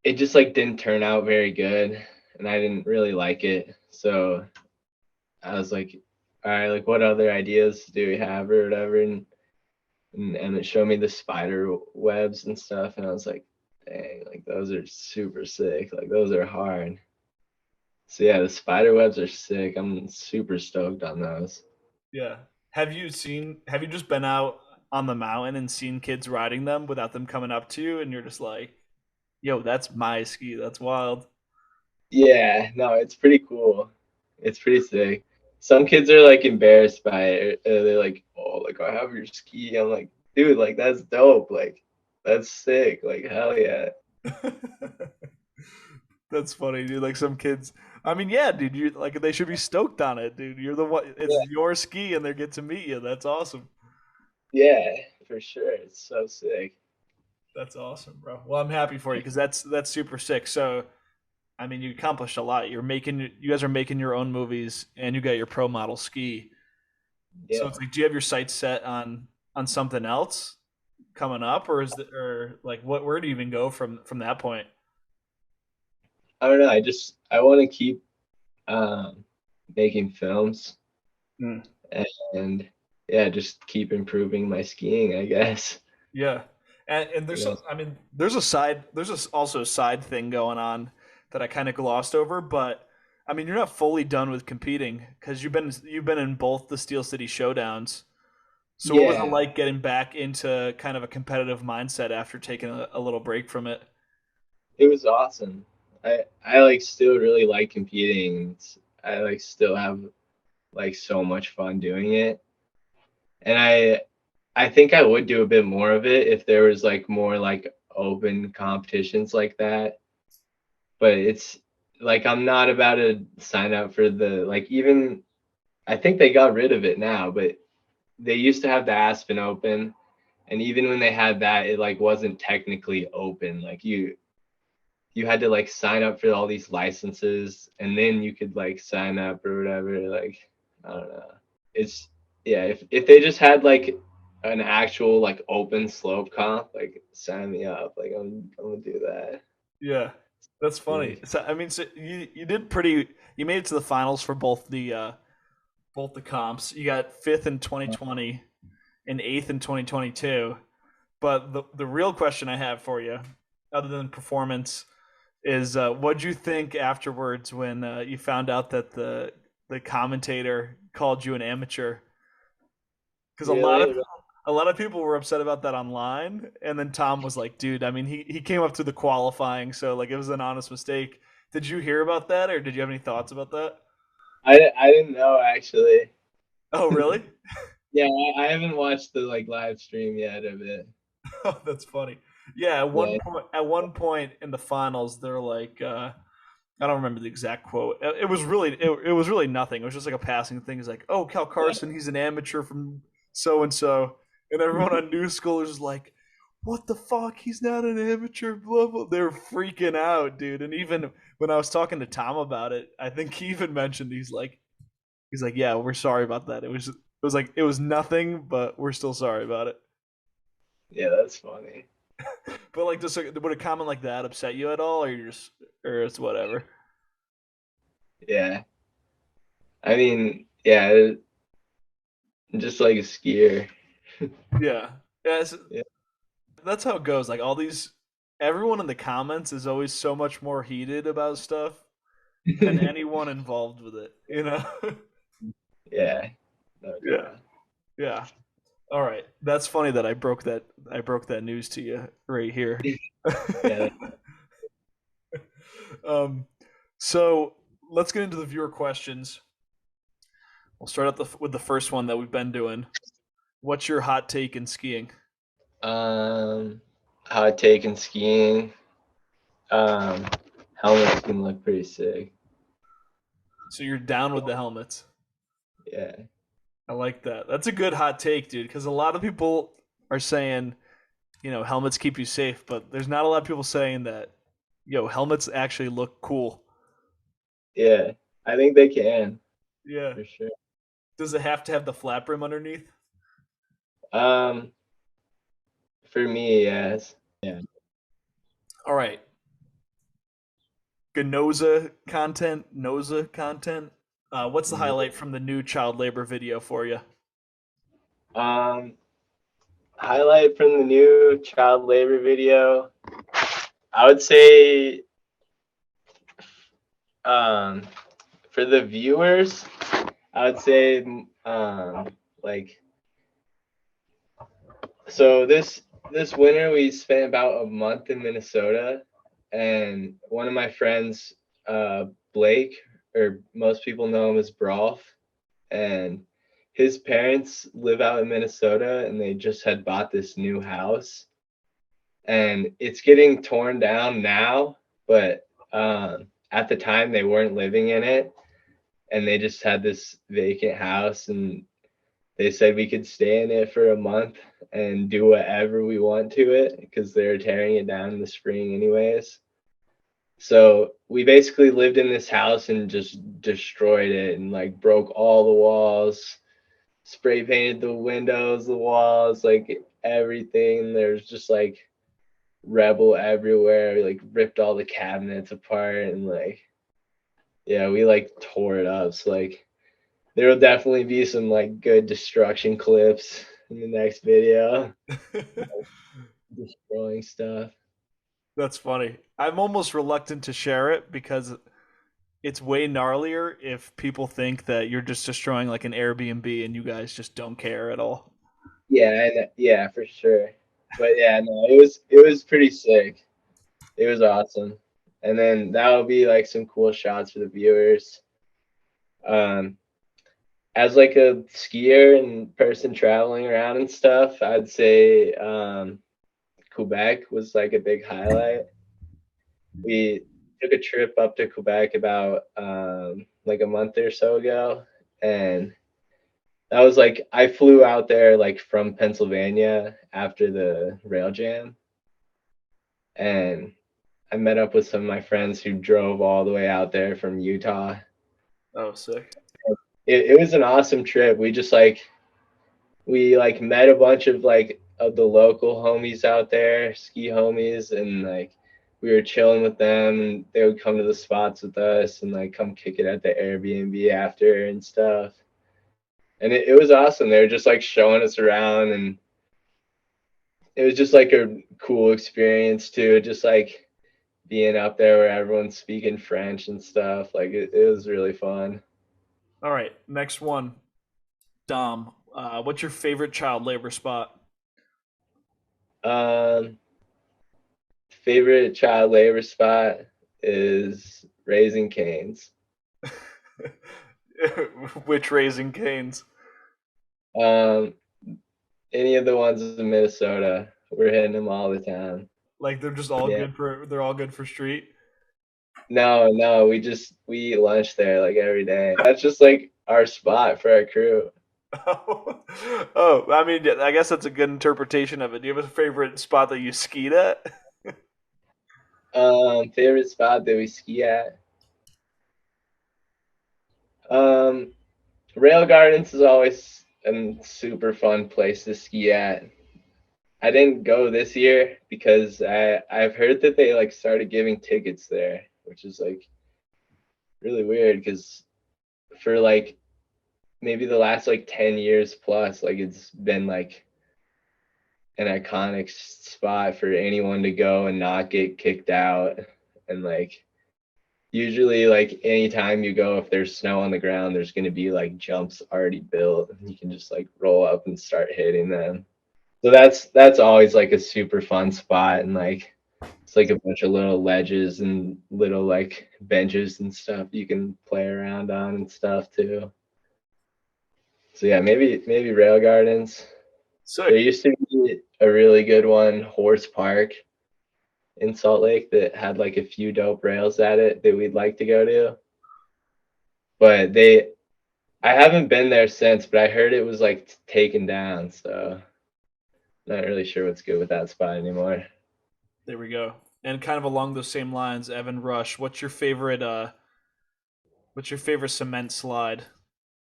B: it just like didn't turn out very good, and I didn't really like it. So I was like, all right, like what other ideas do we have or whatever, and it showed me the spider webs and stuff, and I was like, Dang, like those are super sick. Like those are hard. So yeah, the spider webs are sick. I'm super stoked on those.
A: Yeah. Have you just been out on the mountain and seen kids riding them without them coming up to you and you're just like, yo, that's my ski. That's wild.
B: Yeah, no, it's pretty cool. It's pretty sick. Some kids are like embarrassed by it. They're like, "Oh, like I have your ski." I'm like, "Dude, like that's dope. Like that's sick. Like hell yeah."
A: That's funny, dude. Like some kids. I mean, yeah, dude. You like they should be stoked on it, dude. You're the one. It's
B: Yeah,
A: your ski, and they get to meet you. That's awesome.
B: yeah, for sure. It's so sick.
A: That's awesome, bro. Well, I'm happy for you because that's super sick. So, I mean, you accomplished a lot. You guys are making your own movies, and you got your pro model ski. So
B: Yeah.
A: it's like, do you have your sights set on something else coming up, or or like where do you even go from that point?
B: I don't know. I want to keep um making films
A: Hmm.
B: and yeah, just keep improving my skiing, I guess.
A: Yeah, and
B: You
A: there's
B: know.
A: some. I mean, also a side thing going on that I kind of glossed over, but I mean, you're not fully done with competing because you've been in both the Steel City Showdowns. So what was it
B: Yeah,
A: like getting back into kind of a competitive mindset after taking a little break from it?
B: it was awesome. I like still really like competing. I like still have like so much fun doing it. And I think I would do a bit more of it if there was like more like open competitions like that. But it's like I'm not about to sign up for the like even I think they got rid of it now, but they used to have the Aspen Open, and even when they had that, it like wasn't technically open. Like you had to like sign up for all these licenses and then you could like sign up or whatever. Like I don't know. It's yeah, if they just had like an actual like open slope comp, like sign me up. Like I'm gonna do that.
A: Yeah, that's funny.
B: Like,
A: So I mean, so you did pretty. You made it to the finals for both the comps. You got fifth in 2020 and eighth in 2022. But the real question I have for you, other than performance, is what'd you think afterwards when you found out that the commentator called you an amateur? Because
B: really?
A: a lot of people were upset about that online, and then Tom was like, "Dude, I mean, he came up to the qualifying, so like it was an honest mistake." Did you hear about that, or did you have any thoughts about that?
B: I didn't know actually.
A: Oh, really?
B: Yeah, I haven't watched the like live stream yet of it.
A: Oh, that's funny. Yeah,
B: Yeah.
A: at one point in the finals, they're like, I don't remember the exact quote. It was really nothing. It was just like a passing thing. It's like, oh, Cal Carson, he's an amateur from so and so, and everyone on New School is like, what the fuck? He's not an amateur. Blah blah. They're freaking out, dude. And even when I was talking to Tom about it, I think he even mentioned he's like, yeah, we're sorry about that. It was like it was nothing, but we're still sorry about it.
B: Yeah, that's funny.
A: But like, would a comment like that upset you at all, or you just, or it's whatever?
B: Yeah. I mean, yeah, just like a skier.
A: Yeah, yeah.
B: Yeah.
A: That's how it goes. Like all these, everyone in the comments is always so much more heated about stuff than anyone involved with it. You know?
B: Yeah, no
A: Yeah.
B: doubt.
A: Yeah. All right. That's funny that I broke that news to you right here.
B: Yeah.
A: um, so let's get into the viewer questions. We'll start out with the first one that we've been doing. What's your hot take in skiing?
B: Um, hot take in skiing. Um, helmets can look pretty sick.
A: So you're down with the helmets.
B: Yeah.
A: I like that. That's a good hot take, dude, because a lot of people are saying, helmets keep you safe, but there's not a lot of people saying that, helmets actually look cool.
B: Yeah. I think they can
A: Yeah.
B: for sure.
A: Does it have to have the flap rim underneath?
B: Um, for me, yes. Yeah.
A: All right. Noza content. What's the
B: No.
A: highlight from the new child labor video for you?
B: Highlight from the new child labor video. I would say um, for the viewers, I would say like so this winter we spent about a month in Minnesota, and one of my friends, uh, Blake, or most people know him as Brawlf, and his parents live out in Minnesota, and they just had bought this new house, and it's getting torn down now, but at the time they weren't living in it, and they just had this vacant house, and they said we could stay in it for a month and do whatever we want to it because they're tearing it down in the spring anyways. So we basically lived in this house and just destroyed it and like broke all the walls, spray painted the windows, the walls, like everything. There's just like rebel everywhere. We like ripped all the cabinets apart and like yeah, we like tore it up. So like there will definitely be some like good destruction clips in the next video, destroying stuff.
A: That's funny. I'm almost reluctant to share it because it's way gnarlier if people think that you're just destroying like an Airbnb and you guys just don't care at all.
B: Yeah, and yeah, for sure. But yeah, no, it was pretty sick. It was awesome. And then that'll be like some cool shots for the viewers. Um, as like a skier and person traveling around and stuff, I'd say Quebec was like a big highlight. We took a trip up to Quebec about like a month or so ago, and that was like I flew out there like from Pennsylvania after the rail jam, and I met up with some of my friends who drove all the way out there from Utah.
A: Oh, sick.
B: It was an awesome trip. We met a bunch of like of the local homies out there, ski homies, and like we were chilling with them, and they would come to the spots with us and like come kick it at the Airbnb after and stuff. And it was awesome. They were just like showing us around, and it was just like a cool experience too. Just like being up there where everyone's speaking French and stuff. Like it was really fun.
A: All right, next one. Dom, what's your favorite child labor spot?
B: Um, Favorite child labor spot is Raising Cane's.
A: Which Raising Canes?
B: Um, any of the ones in Minnesota, we're hitting them all the time.
A: Like they're just all
B: Yeah.
A: good for they're all good for street.
B: No, no, we eat lunch there like every day. That's just like our spot for our crew.
A: Oh, oh, I mean, I guess that's a good interpretation of it. Do you have a favorite spot that you skied at?
B: Favorite spot that we ski at. Um, Rail Gardens is always a super fun place to ski at. I didn't go this year because I've heard that they like started giving tickets there, which is like really weird because for like maybe the last like 10 years plus, like it's been like an iconic spot for anyone to go and not get kicked out. And like usually like anytime you go, if there's snow on the ground, there's going to be like jumps already built, and you can just like roll up and start hitting them. So that's always like a super fun spot, and like it's like a bunch of little ledges and little like benches and stuff you can play around on and stuff too. So yeah, maybe rail gardens. There
A: Sick.
B: used to be a really good one, Horse Park in Salt Lake, that had like a few dope rails at it that we'd like to go to. But I haven't been there since, but I heard it was like taken down, so not really sure what's good with that spot anymore.
A: There we go. And kind of along those same lines, Evan Rush, what's your favorite cement slide?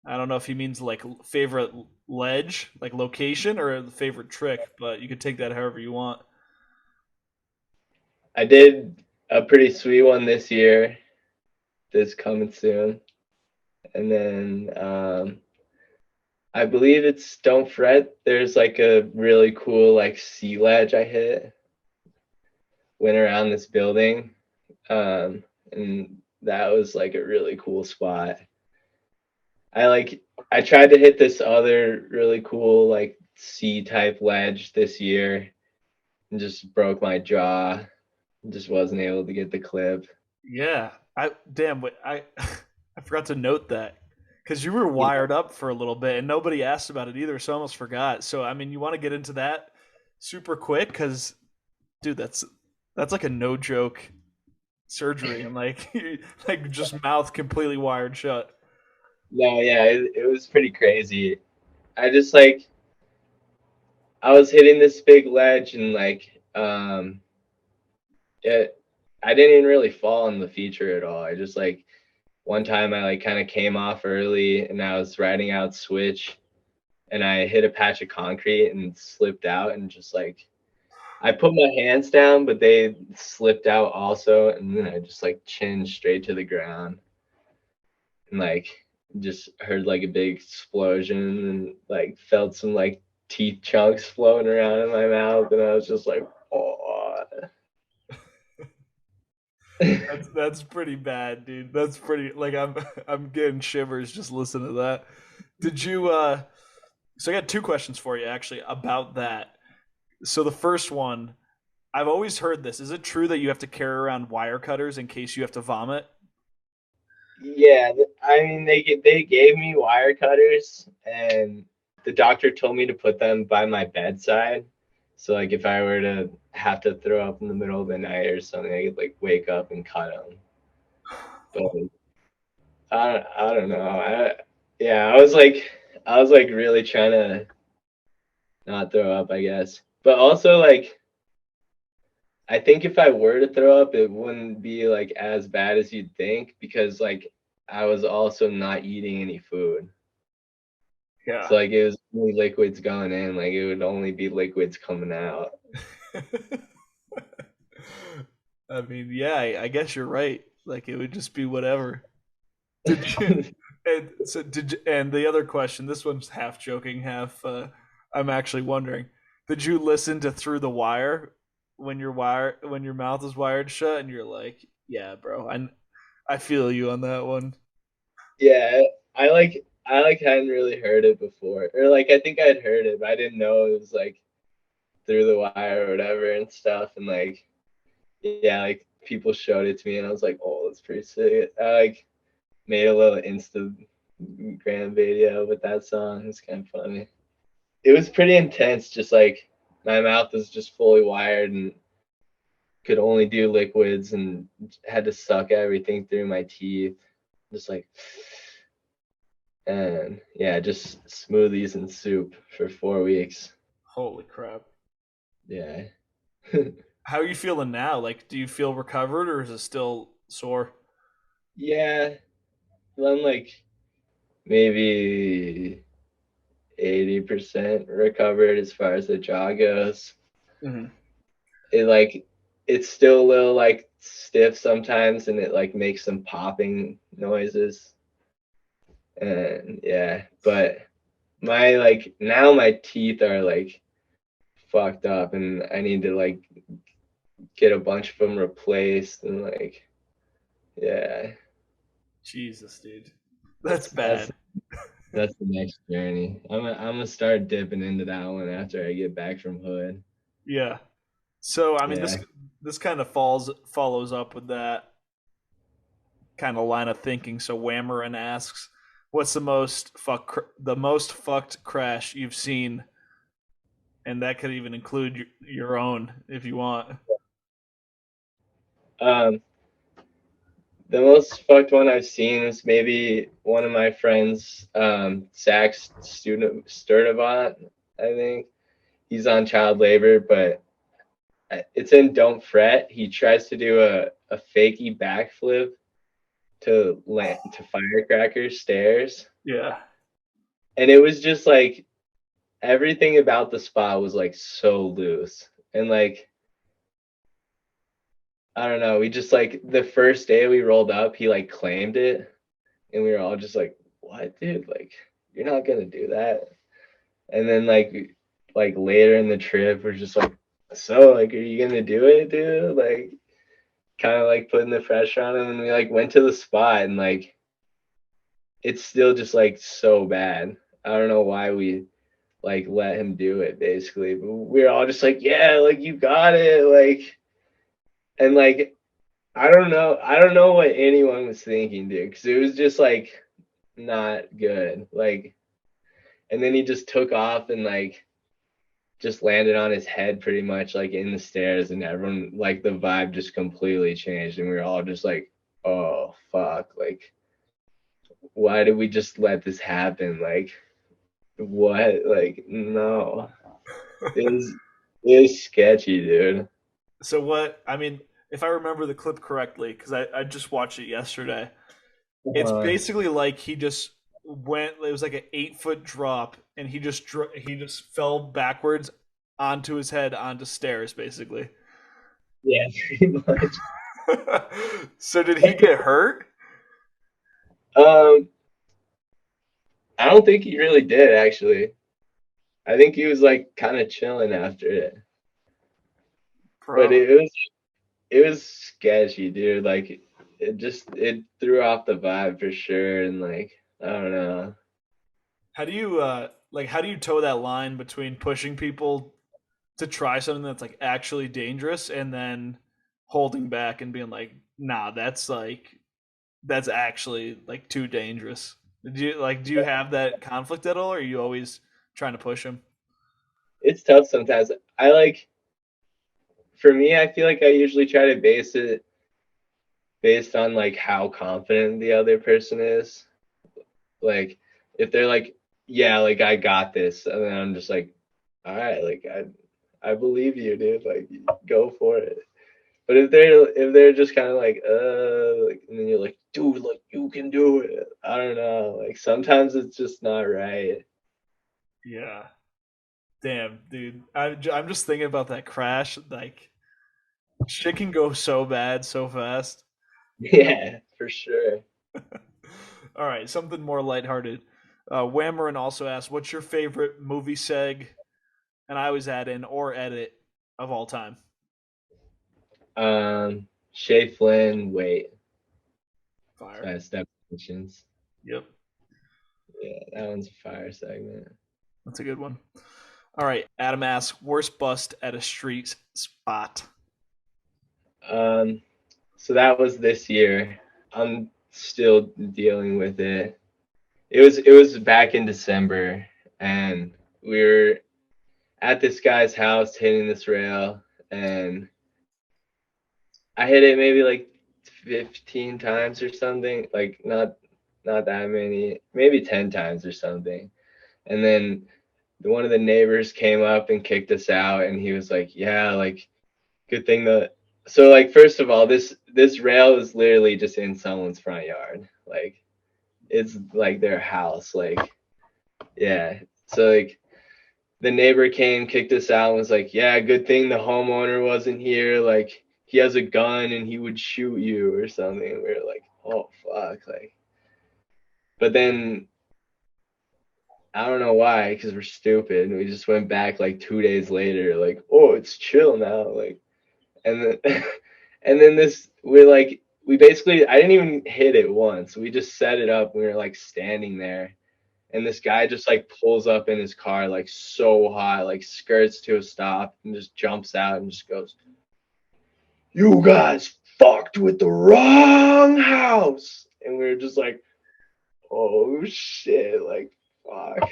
A: I don't know if he means like favorite ledge, like location, or the favorite trick, but you could take that however you want.
B: I did a pretty sweet one this year that's coming soon. And then I believe it's Don't Fret. There's like a really cool like sea ledge I hit went around this building, and that was like a really cool spot. I tried to hit this other really cool like C type ledge this year and just broke my jaw. Just wasn't able to get the clip.
A: Yeah, I damn. I I forgot to note that because you were
B: Yeah,
A: wired up for a little bit, and nobody asked about it either. So I almost forgot. So I mean, you want to get into that super quick because, dude, that's like a no joke surgery, and like like just mouth completely wired shut.
B: no, yeah, it was pretty crazy. I just like I was hitting this big ledge and it I didn't even really fall in the feature at all. I just like one time I like kind of came off early and I was riding out switch and I hit a patch of concrete and slipped out and just like I put my hands down but they slipped out also and then I just like chinned straight to the ground and like just heard like a big explosion and like felt some like teeth chunks floating around in my mouth and I was just like oh.
A: That's pretty bad, dude. That's pretty like I'm getting shivers just listening to that. Did you so I got two questions for you actually about that. So the first one, I've always heard this. Is it true that you have to carry around wire cutters in case you have to vomit?
B: Yeah, I mean they gave me wire cutters and the doctor told me to put them by my bedside. So like if I were to have to throw up in the middle of the night or something, I could like wake up and cut them. But I don't know. Yeah, I was like really trying to not throw up, I guess. But also like I think if I were to throw up, it wouldn't be like as bad as you'd think because like I was also not eating any food.
A: Yeah.
B: So like it was only liquids going in, like it would only be liquids coming out.
A: I mean, yeah, I guess you're right. Like it would just be whatever. Did you? And so did you, and the other question. This one's half joking, half. I'm actually wondering. Did you listen to Through the Wire when your mouth is wired shut and you're like, yeah, bro, I feel you on that one.
B: Yeah, I like hadn't really heard it before. Or like I think I'd heard it, but I didn't know it was like through the wire or whatever and stuff. And like yeah, like people showed it to me and I was like, oh, that's pretty sick. I like made a little Instagram video with that song. It's kind of funny. It was pretty intense, just like my mouth was just fully wired and could only do liquids and had to suck everything through my teeth. Just like, and yeah, just smoothies and soup for 4 weeks.
A: Holy crap!
B: Yeah.
A: How are you feeling now? Like, do you feel recovered or is it still sore?
B: Yeah. I'm like maybe 80% recovered as far as the jaw goes.
A: Hmm.
B: It like, it's still a little like stiff sometimes and it like makes some popping noises. And yeah, but my like now my teeth are like fucked up and I need to like get a bunch of them replaced and like yeah,
A: Jesus, dude, that's
B: that's
A: bad.
B: that's the next journey. I'm gonna start dipping into that one after I get back from Hood.
A: Yeah. So I mean,
B: Yeah.
A: this kind of falls follows up with that kind of line of thinking. So Whammerin asks, "What's the most fucked crash you've seen?" And that could even include your own if you want.
B: Um, the most fucked one I've seen is maybe one of my friends, Zach's student Sturdivant, I think. He's on child labor, but it's in Don't Fret. He tries to do a fakey backflip to land to firecracker stairs.
A: Yeah.
B: And it was just like everything about the spot was like so loose. And like I don't know, we just like the first day we rolled up, he like claimed it and we were all just like, "What, dude? Like you're not gonna do that." And then like later in the trip, we're just like, so like, are you gonna do it, dude? Like, kind of like putting the pressure on him, and we like went to the spot, and like it's still just like so bad. I don't know why we like let him do it basically. But we are all just like, yeah, like you got it, like, and like I don't know what anyone was thinking, dude, because it was just like not good. Like, and then he just took off and like just landed on his head pretty much like in the stairs, and everyone like the vibe just completely changed, and we were all just like, oh fuck, like why did we just let this happen? Like what? Like no, it was it was sketchy, dude.
A: So what? I mean, if I remember the clip correctly, because I just watched it yesterday, it's
B: Uh,
A: basically like he just went. It was like an 8 foot drop, and he just fell backwards onto his head onto stairs, basically.
B: yeah, pretty much.
A: So did he get hurt?
B: Um, I don't think he really did actually. I think he was like kind of chilling after it, but
A: Bro,
B: it was sketchy, dude. Like it threw off the vibe for sure, and like I don't know.
A: how do you how do you toe that line between pushing people to try something that's like actually dangerous and then holding back and being like, nah, that's actually like too dangerous. Do you have that conflict at all, or are you always trying to push him?
B: It's tough sometimes. I like for me, I feel like I usually try to base it based on like how confident the other person is. Like if they're like, yeah, like I got this, and then I'm just like, all right, like I believe you, dude. Like go for it. But if they're just kind of like, and then you're like, dude, like you can do it. I don't know. Like sometimes it's just not right.
A: Yeah. Damn, dude. I'm just thinking about that crash. Like, shit can go so bad so fast.
B: Yeah, for sure.
A: All right, something more lighthearted. Whammerin also asked, "What's your favorite movie seg?" And I always add in or edit of all time.
B: Shay Flynn, wait,
A: Fire.
B: fast definitions.
A: Yep,
B: Yeah, that one's a fire segment.
A: that's a good one. All right, Adam asks, "Worst bust at a street spot."
B: Um, so that was this year. I'm still dealing with it. It was back in December, and we were at this guy's house hitting this rail, and I hit it maybe like 15 times or something, like not that many, maybe 10 times or something. And then one of the neighbors came up and kicked us out, and he was like, "Yeah, like good thing that." So like first of all, this rail is literally just in someone's front yard. Like it's like their house. Like yeah. So like the neighbor came, kicked us out, and was like, "Yeah, good thing the homeowner wasn't here. Like, he has a gun and he would shoot you or something." And we were like, "Oh fuck!" Like, but then I don't know why, because we're stupid. And we just went back like 2 days later, like, "Oh, it's chill now." Like, and then and then this we're like, we basically I didn't even hit it once. We just set it up. We were like standing there, and this guy just like pulls up in his car like so hot, like skirts to a stop and just jumps out and just goes, "You guys fucked with the wrong house." And we were just like, "Oh shit, like fuck."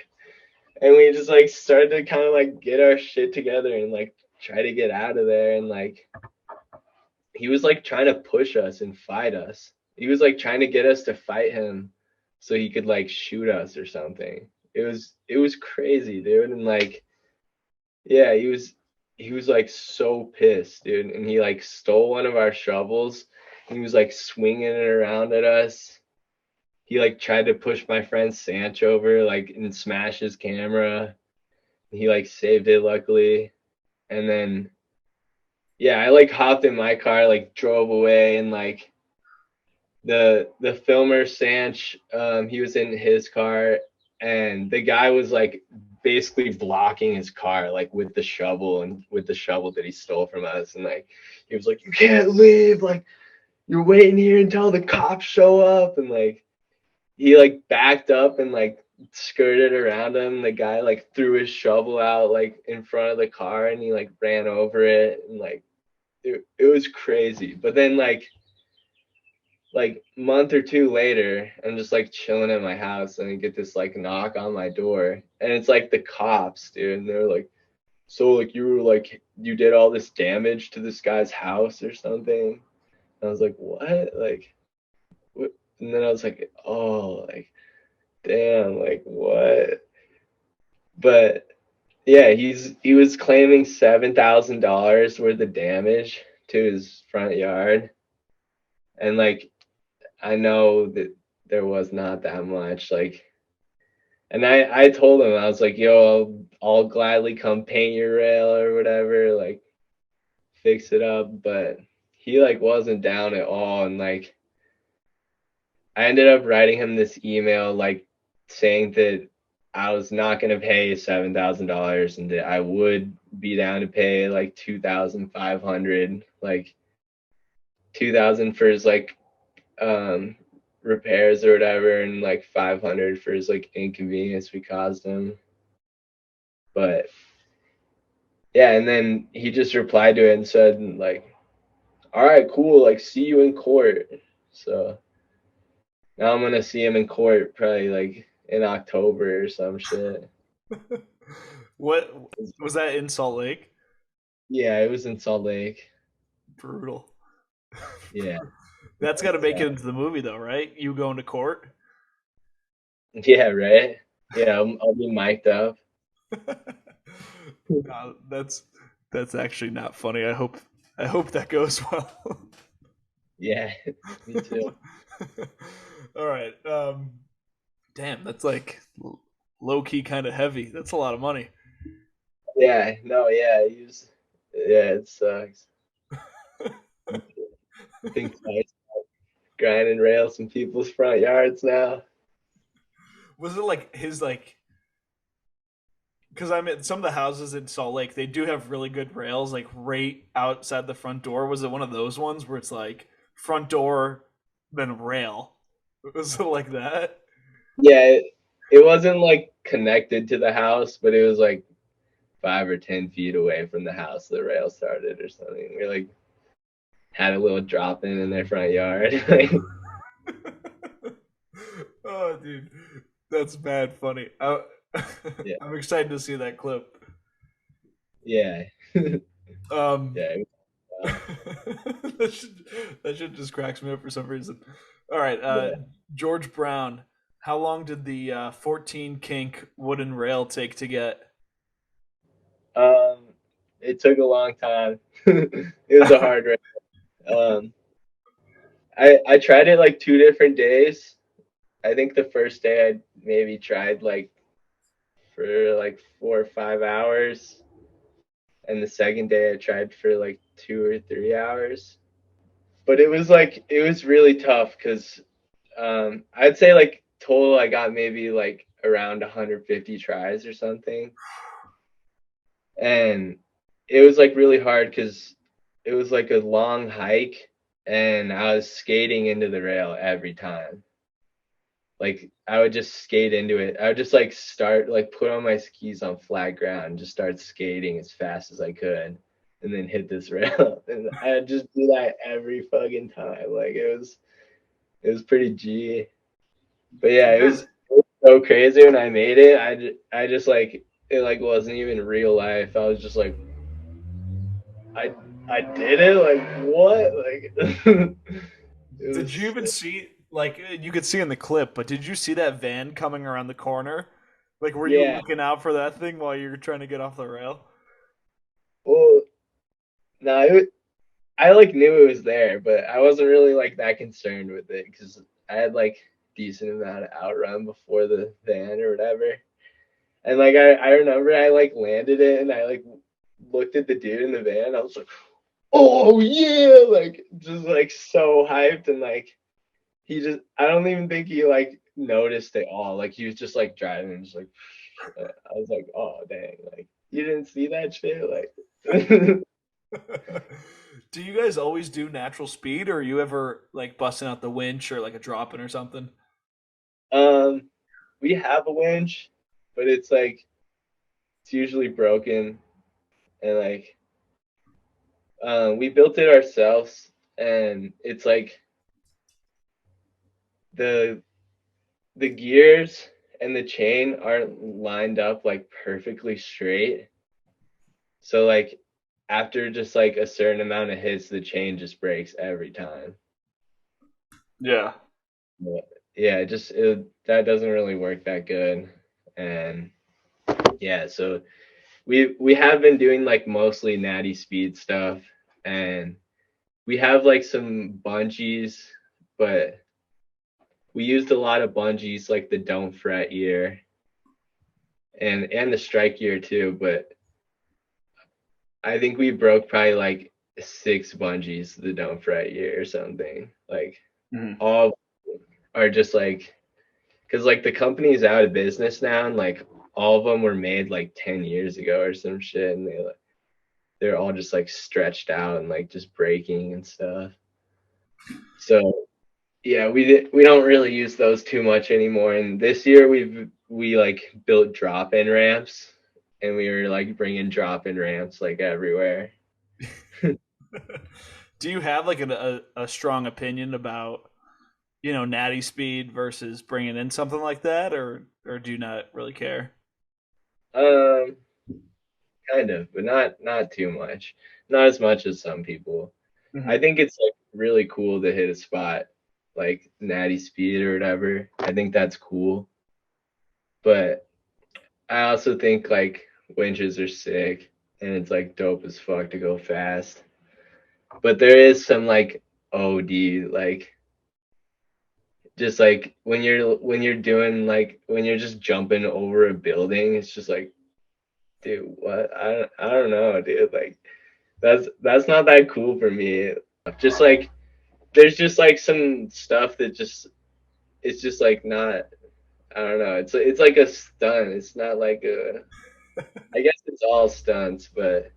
B: And we just like started to kind of like get our shit together and like try to get out of there. And like he was like trying to push us and fight us. He was like trying to get us to fight him so he could like shoot us or something. It was crazy, dude. And like yeah, he was like so pissed, dude. And he like stole one of our shovels. He was like swinging it around at us. He like tried to push my friend Sanch over like and smash his camera. He like saved it luckily. And then yeah, I like hopped in my car, like drove away, and like the filmer Sanch, he was in his car, and the guy was like basically blocking his car like with the shovel and with the shovel that he stole from us. And like he was like, "You can't leave, like you're waiting here until the cops show up." And like he like backed up and like skirted around him. The guy like threw his shovel out like in front of the car and he like ran over it. And like it was crazy. But then like month or two later, I'm just like chilling at my house and I get this like knock on my door and it's like the cops, dude. And they're like, "So like you were like you did all this damage to this guy's house or something?" And I was like, "What?" Like what? And then I was like, "Oh, like damn, like what?" But yeah, he was claiming $7,000 worth of damage to his front yard. And like I know that there was not that much. Like, and I told him, I was like, "Yo, I'll gladly come paint your rail or whatever, like fix it up." But he like wasn't down at all. And like I ended up writing him this email like saying that I was not gonna pay $7,000 and that I would be down to pay like 2,500, like 2,000 for his like um repairs or whatever, and like 500 for his like inconvenience we caused him. But yeah, and then he just replied to it and said like, "All right, cool, like see you in court." So now I'm gonna see him in court probably like in October or some shit.
A: What was that in Salt Lake?
B: Yeah, it was in Salt Lake.
A: Brutal.
B: Yeah.
A: That's got to make it into the movie, though, right? You going to court?
B: Yeah, right. Yeah, I'll be mic'd up.
A: That's actually not funny. I hope that goes well.
B: Yeah, me too.
A: All right. Damn, that's like low key kind of heavy. That's a lot of money.
B: Yeah, no, yeah, yeah, it sucks. I think so. Grinding rails in people's front yards now.
A: Was it like his like? Because I'm in some of the houses in Salt Lake, they do have really good rails, like right outside the front door. Was it one of those ones where it's like front door, then rail? Was it like that?
B: Yeah, it wasn't like connected to the house, but it was like 5 or 10 feet away from the house the rail started or something. We like had a little drop in their front yard.
A: Oh, dude, that's bad funny.
B: Yeah,
A: I'm excited to see that clip.
B: yeah,
A: Um,
B: yeah,
A: that shit just cracks me up for some reason. All right,
B: yeah.
A: George Brown. How long did the 14 kink wooden rail take to get?
B: Um, it took a long time. It was a hard race. Um, I tried it like 2 different days. I think the first day I maybe tried like for like 4 or 5 hours, and the second day I tried for like 2 or 3 hours. But it was really tough because I'd say like total I got maybe like around 150 tries or something, and it was like really hard because it was like a long hike, and I was skating into the rail every time. Like I would just skate into it. I would just like start like put on my skis on flat ground and just start skating as fast as I could and then hit this rail. And I'd just do that every fucking time. Like it was pretty G. But yeah, it was so crazy when I made it. I just like it like wasn't even real life. I was just like I I did it like what? Like it
A: Did you
B: was
A: even see like you could see in the clip, but did you see that van coming around the corner? Like, were you
B: yeah.
A: looking out for that thing while you were trying to get off the rail?
B: Well, no, I like knew it was there, but I wasn't really like that concerned with it because I had like decent amount of outrun before the van or whatever. And like I remember I like landed it and I like looked at the dude in the van. I was like, "Oh yeah!" Like just like so hyped, and like he just I don't even think he like noticed at all. Like he was just like driving and just like I was like, oh dang, like you didn't see that shit, like.
A: Do you guys always do natural speed, or are you ever like busting out the winch or like a drop in or something?
B: um, we have a winch, but it's like it's usually broken, and like we built it ourselves, and it's like the the gears and the chain aren't lined up like perfectly straight. So like after just like a certain amount of hits, the chain just breaks every time.
A: Yeah.
B: But yeah, that doesn't really work that good. And yeah, so we have been doing like mostly natty speed stuff, and we have like some bungees, but we used a lot of bungees like the don't fret year and the strike year too, but I think we broke probably like six bungees the don't fret year or something. Like
A: Mhm.
B: all are just like because like the company's out of business now, and like all of them were made like 10 years ago or some shit, and they're all just like stretched out and like just breaking and stuff. So yeah, we don't really use those too much anymore. And this year we like built drop in ramps, and we were like bringing drop in ramps like everywhere.
A: Do you have like a strong opinion about natty speed versus bringing in something like that, or do you not really care?
B: Um, kind of, but not too much. Not as much as some people. I
A: Hmm.
B: think it's like really cool to hit a spot like natty speed or whatever. I think that's cool. But I also think like winches are sick, and it's like dope as fuck to go fast. But there is some like OD like just like when you're doing like when you're just jumping over a building, it's just like, dude, what? I don't know, dude. Like that's not that cool for me. Just like there's just like some stuff that just it's just like not. I don't know. It's like a stunt. It's not like a. I guess it's all stunts, but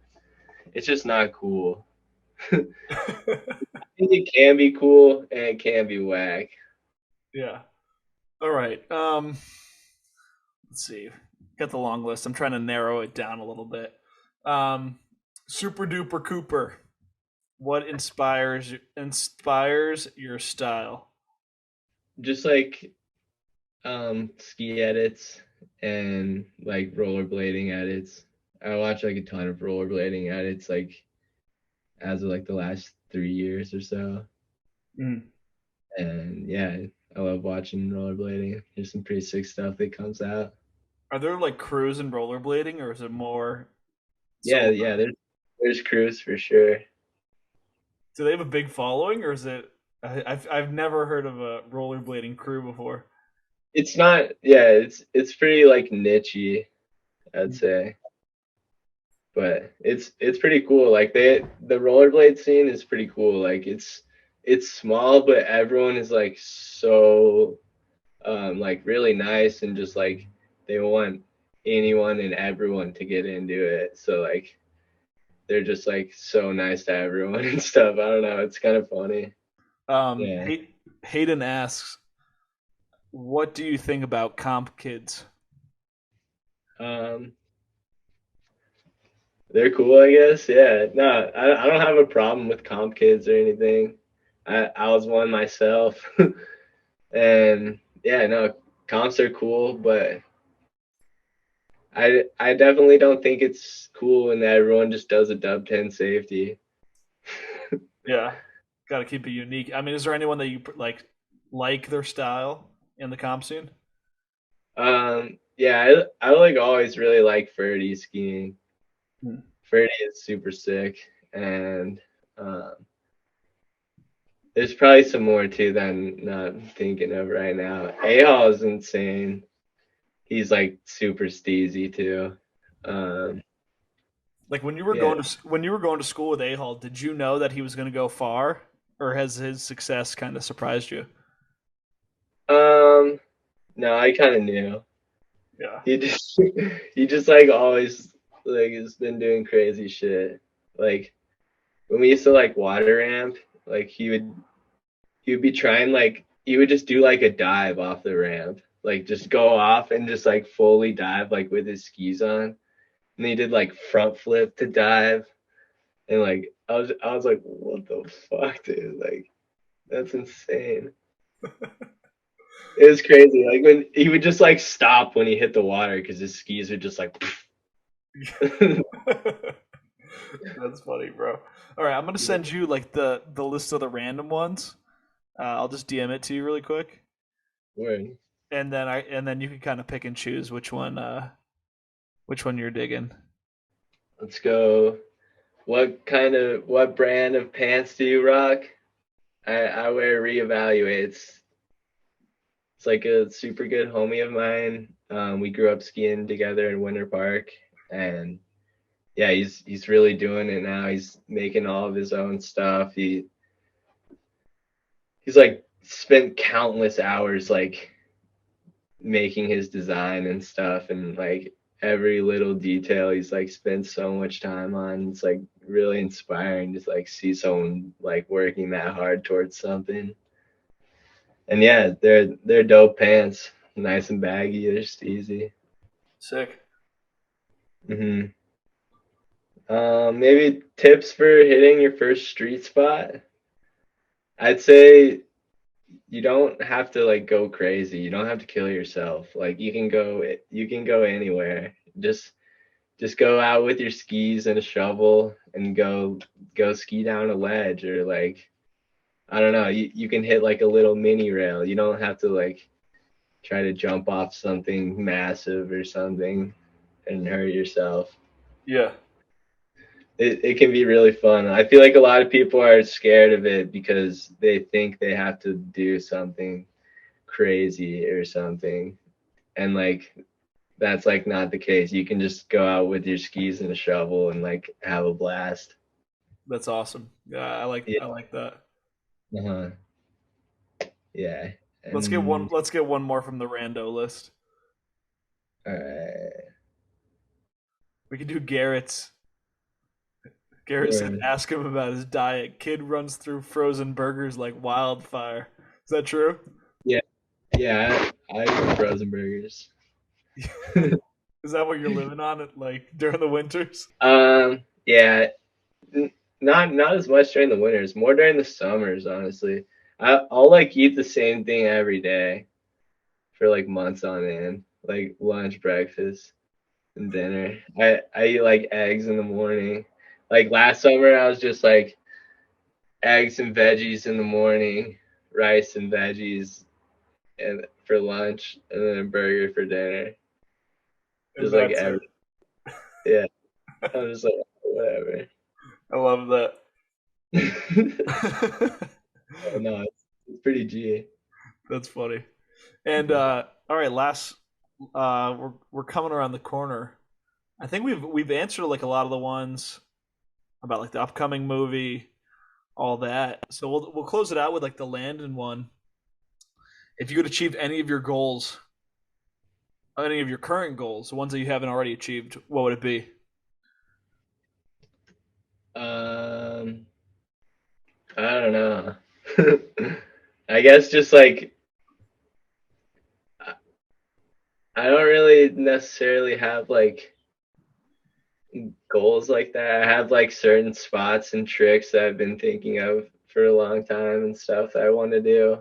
B: it's just not cool. I think it can be cool and it can be whack.
A: Yeah. All right. Let's see. Got the long list. I'm trying to narrow it down a little bit. Um, Super Duper Cooper. What inspires your style?
B: Just like ski edits and like rollerblading edits. I watch like a ton of rollerblading edits like as of like the last 3 years or so.
A: Mm.
B: And yeah, I love watching rollerblading. There's some pretty sick stuff that comes out.
A: Are there like crews in rollerblading, or is it more
B: Yeah,
A: solo?
B: yeah, there's crews for sure.
A: Do they have a big following, or is it? I've never heard of a rollerblading crew before.
B: It's not yeah, it's pretty like nichey, I'd say. But it's pretty cool. Like the rollerblade scene is pretty cool. Like it's small, but everyone is like so like really nice and just like they want anyone and everyone to get into it. So like they're just like so nice to everyone and stuff. I don't know. It's kind of funny. Yeah.
A: Hayden asks, "What do you think about comp kids?"
B: Um, they're cool, I guess. Yeah. No, I don't have a problem with comp kids or anything. I was one myself. And yeah, no, comps are cool, but I definitely don't think it's cool when everyone just does a dub 10 safety.
A: Yeah, got to keep it unique. I mean, is there anyone that you like their style in the comp scene?
B: Yeah, I like always really like Ferdy skiing.
A: Hmm.
B: Ferdy is super sick, and um, there's probably some more too that I'm not thinking of right now. A is insane. He's like super steezy too. Um,
A: Like
B: yeah.
A: when you were going to school with A Hall, did you know that he was going to go far, or has his success kind of surprised you?
B: Um, no, I kind of knew.
A: Yeah.
B: He just he just like always like has been doing crazy shit. Like when we used to like water ramp, like he would be trying like he would just do like a dive off the ramp. Like just go off and just like fully dive like with his skis on. And he did like front flip to dive. And like I was like, what the fuck, dude? Like that's insane. It was crazy. Like when he would just like stop when he hit the water because his skis are just like
A: That's funny, bro. All right, I'm gonna send you like the list of the random ones. I'll just DM it to you really quick,
B: word.
A: and then you can kind of pick and choose which one you're digging.
B: Let's go. What brand of pants do you rock? I wear reevaluates. It's like a super good homie of mine. We grew up skiing together in Winter Park, and yeah, he's really doing it now. He's making all of his own stuff. He's like spent countless hours like making his design and stuff, and like every little detail he's like spent so much time on. It's like really inspiring to like see someone like working that hard towards something. And yeah, they're dope pants, nice and baggy. They're just easy.
A: Sick.
B: Hmm. Maybe tips for hitting your first street spot. I'd say you don't have to like go crazy. You don't have to kill yourself. Like you can go anywhere. Just go out with your skis and a shovel and go ski down a ledge or like I don't know. You can hit like a little mini rail. You don't have to like try to jump off something massive or something and hurt yourself.
A: Yeah,
B: It can be really fun. I feel like a lot of people are scared of it because they think they have to do something crazy or something. And like that's like not the case. You can just go out with your skis and a shovel and like have a blast.
A: that's awesome. Yeah,
B: Yeah.
A: I like that.
B: Uh-huh. Yeah.
A: Let's get one.
B: And
A: Let's get one more from the rando list.
B: all right.
A: We could do Garrett's. Garrett said,
B: Word.
A: "Ask him about his diet. Kid runs through frozen burgers like wildfire." Is that true?
B: Yeah. Yeah. I eat frozen burgers.
A: Is that what you're living on it like during the winters?
B: Yeah. Not as much during the winters, more during the summers, honestly. I'll like eat the same thing every day for like months on end, like lunch, breakfast, and dinner. I eat like eggs in the morning. Like last summer, I was just like eggs and veggies in the morning, rice and veggies, and for lunch, and then a burger for dinner.
A: And
B: Just like
A: that's it.
B: every yeah. I'm just like whatever.
A: I love that.
B: No, it's pretty G.
A: That's funny. And all right, last we're coming around the corner. I think we've answered like a lot of the ones about like the upcoming movie, all that. So we'll close it out with like the Landon one. If you could achieve any of your goals, any of your current goals, the ones that you haven't already achieved, what would it be?
B: Um, I don't know. I guess just like I don't really necessarily have like goals like that. I have like certain spots and tricks that I've been thinking of for a long time and stuff that I want to do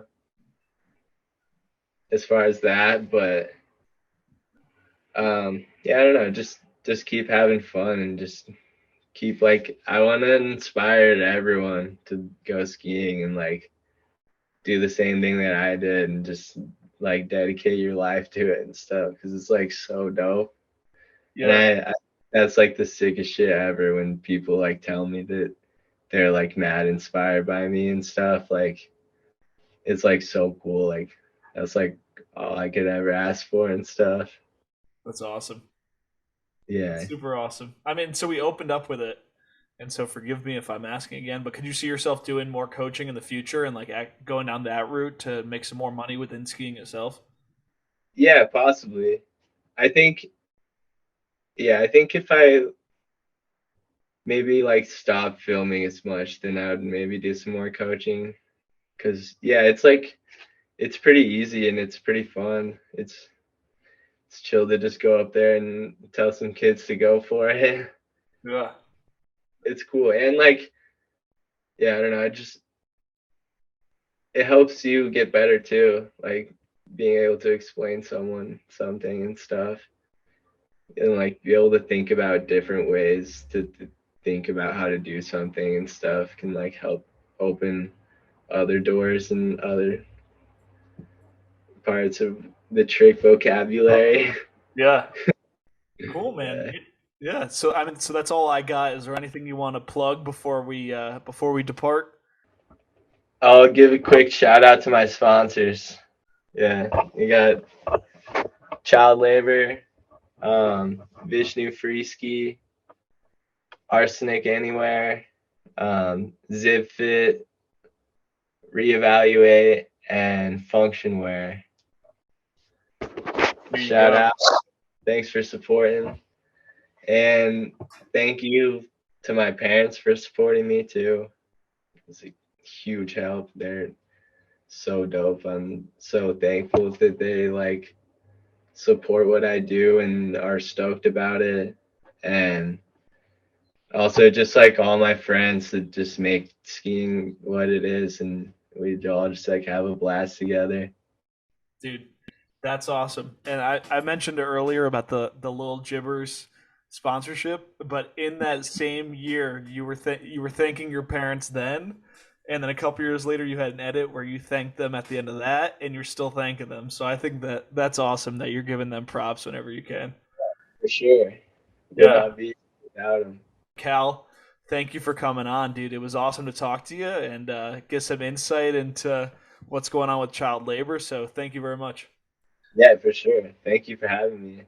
B: as far as that, but yeah, I don't know, just keep having fun and just keep like I want to inspire everyone to go skiing and like do the same thing that I did and just like dedicate your life to it and stuff because it's like so dope. And
A: Yeah,
B: that's like the sickest shit ever when people like tell me that they're like mad inspired by me and stuff. Like it's like so cool. Like that's like all I could ever ask for and stuff.
A: that's awesome. That's
B: Yeah.
A: super awesome. I mean, so we opened up with it, and so forgive me if I'm asking again, but could you see yourself doing more coaching in the future and like going down that route to make some more money within skiing itself?
B: Yeah, possibly. I think, yeah, I think if I maybe like stop filming as much, then I would maybe do some more coaching. Cause yeah, it's like it's pretty easy and it's pretty fun. It's chill to just go up there and tell some kids to go for it.
A: Yeah.
B: It's cool. And like, yeah, I don't know, it helps you get better too. Like being able to explain someone something and stuff. And like be able to think about different ways to think about how to do something and stuff can like help open other doors and other parts of the trick vocabulary.
A: Yeah. Cool, man.
B: Yeah.
A: Yeah. So I mean, so that's all I got. Is there anything you want to plug before we depart?
B: I'll give a quick shout out to my sponsors. Yeah, we got Child Labor, Vishnu Free Ski, Arsenic Anywhere, ZipFit, Reevaluate, and Function Wear.
A: There you
B: Shout
A: go.
B: out. Thanks for supporting. And thank you to my parents for supporting me too. It's a huge help. They're so dope. I'm so thankful that they like support what I do and are stoked about it. And also just like all my friends that just make skiing what it is and we all just like have a blast together.
A: Dude, that's awesome. And I mentioned earlier about the Little Jibbers sponsorship, but in that same year, you were thanking your parents then, and then a couple years later, you had an edit where you thanked them at the end of that, and you're still thanking them. So I think that that's awesome that you're giving them props whenever you can.
B: For sure. Would
A: Yeah,
B: not be without them.
A: Cal, thank you for coming on, dude. It was awesome to talk to you and get some insight into what's going on with child labor. So thank you very much.
B: Yeah, for sure. Thank you for having me.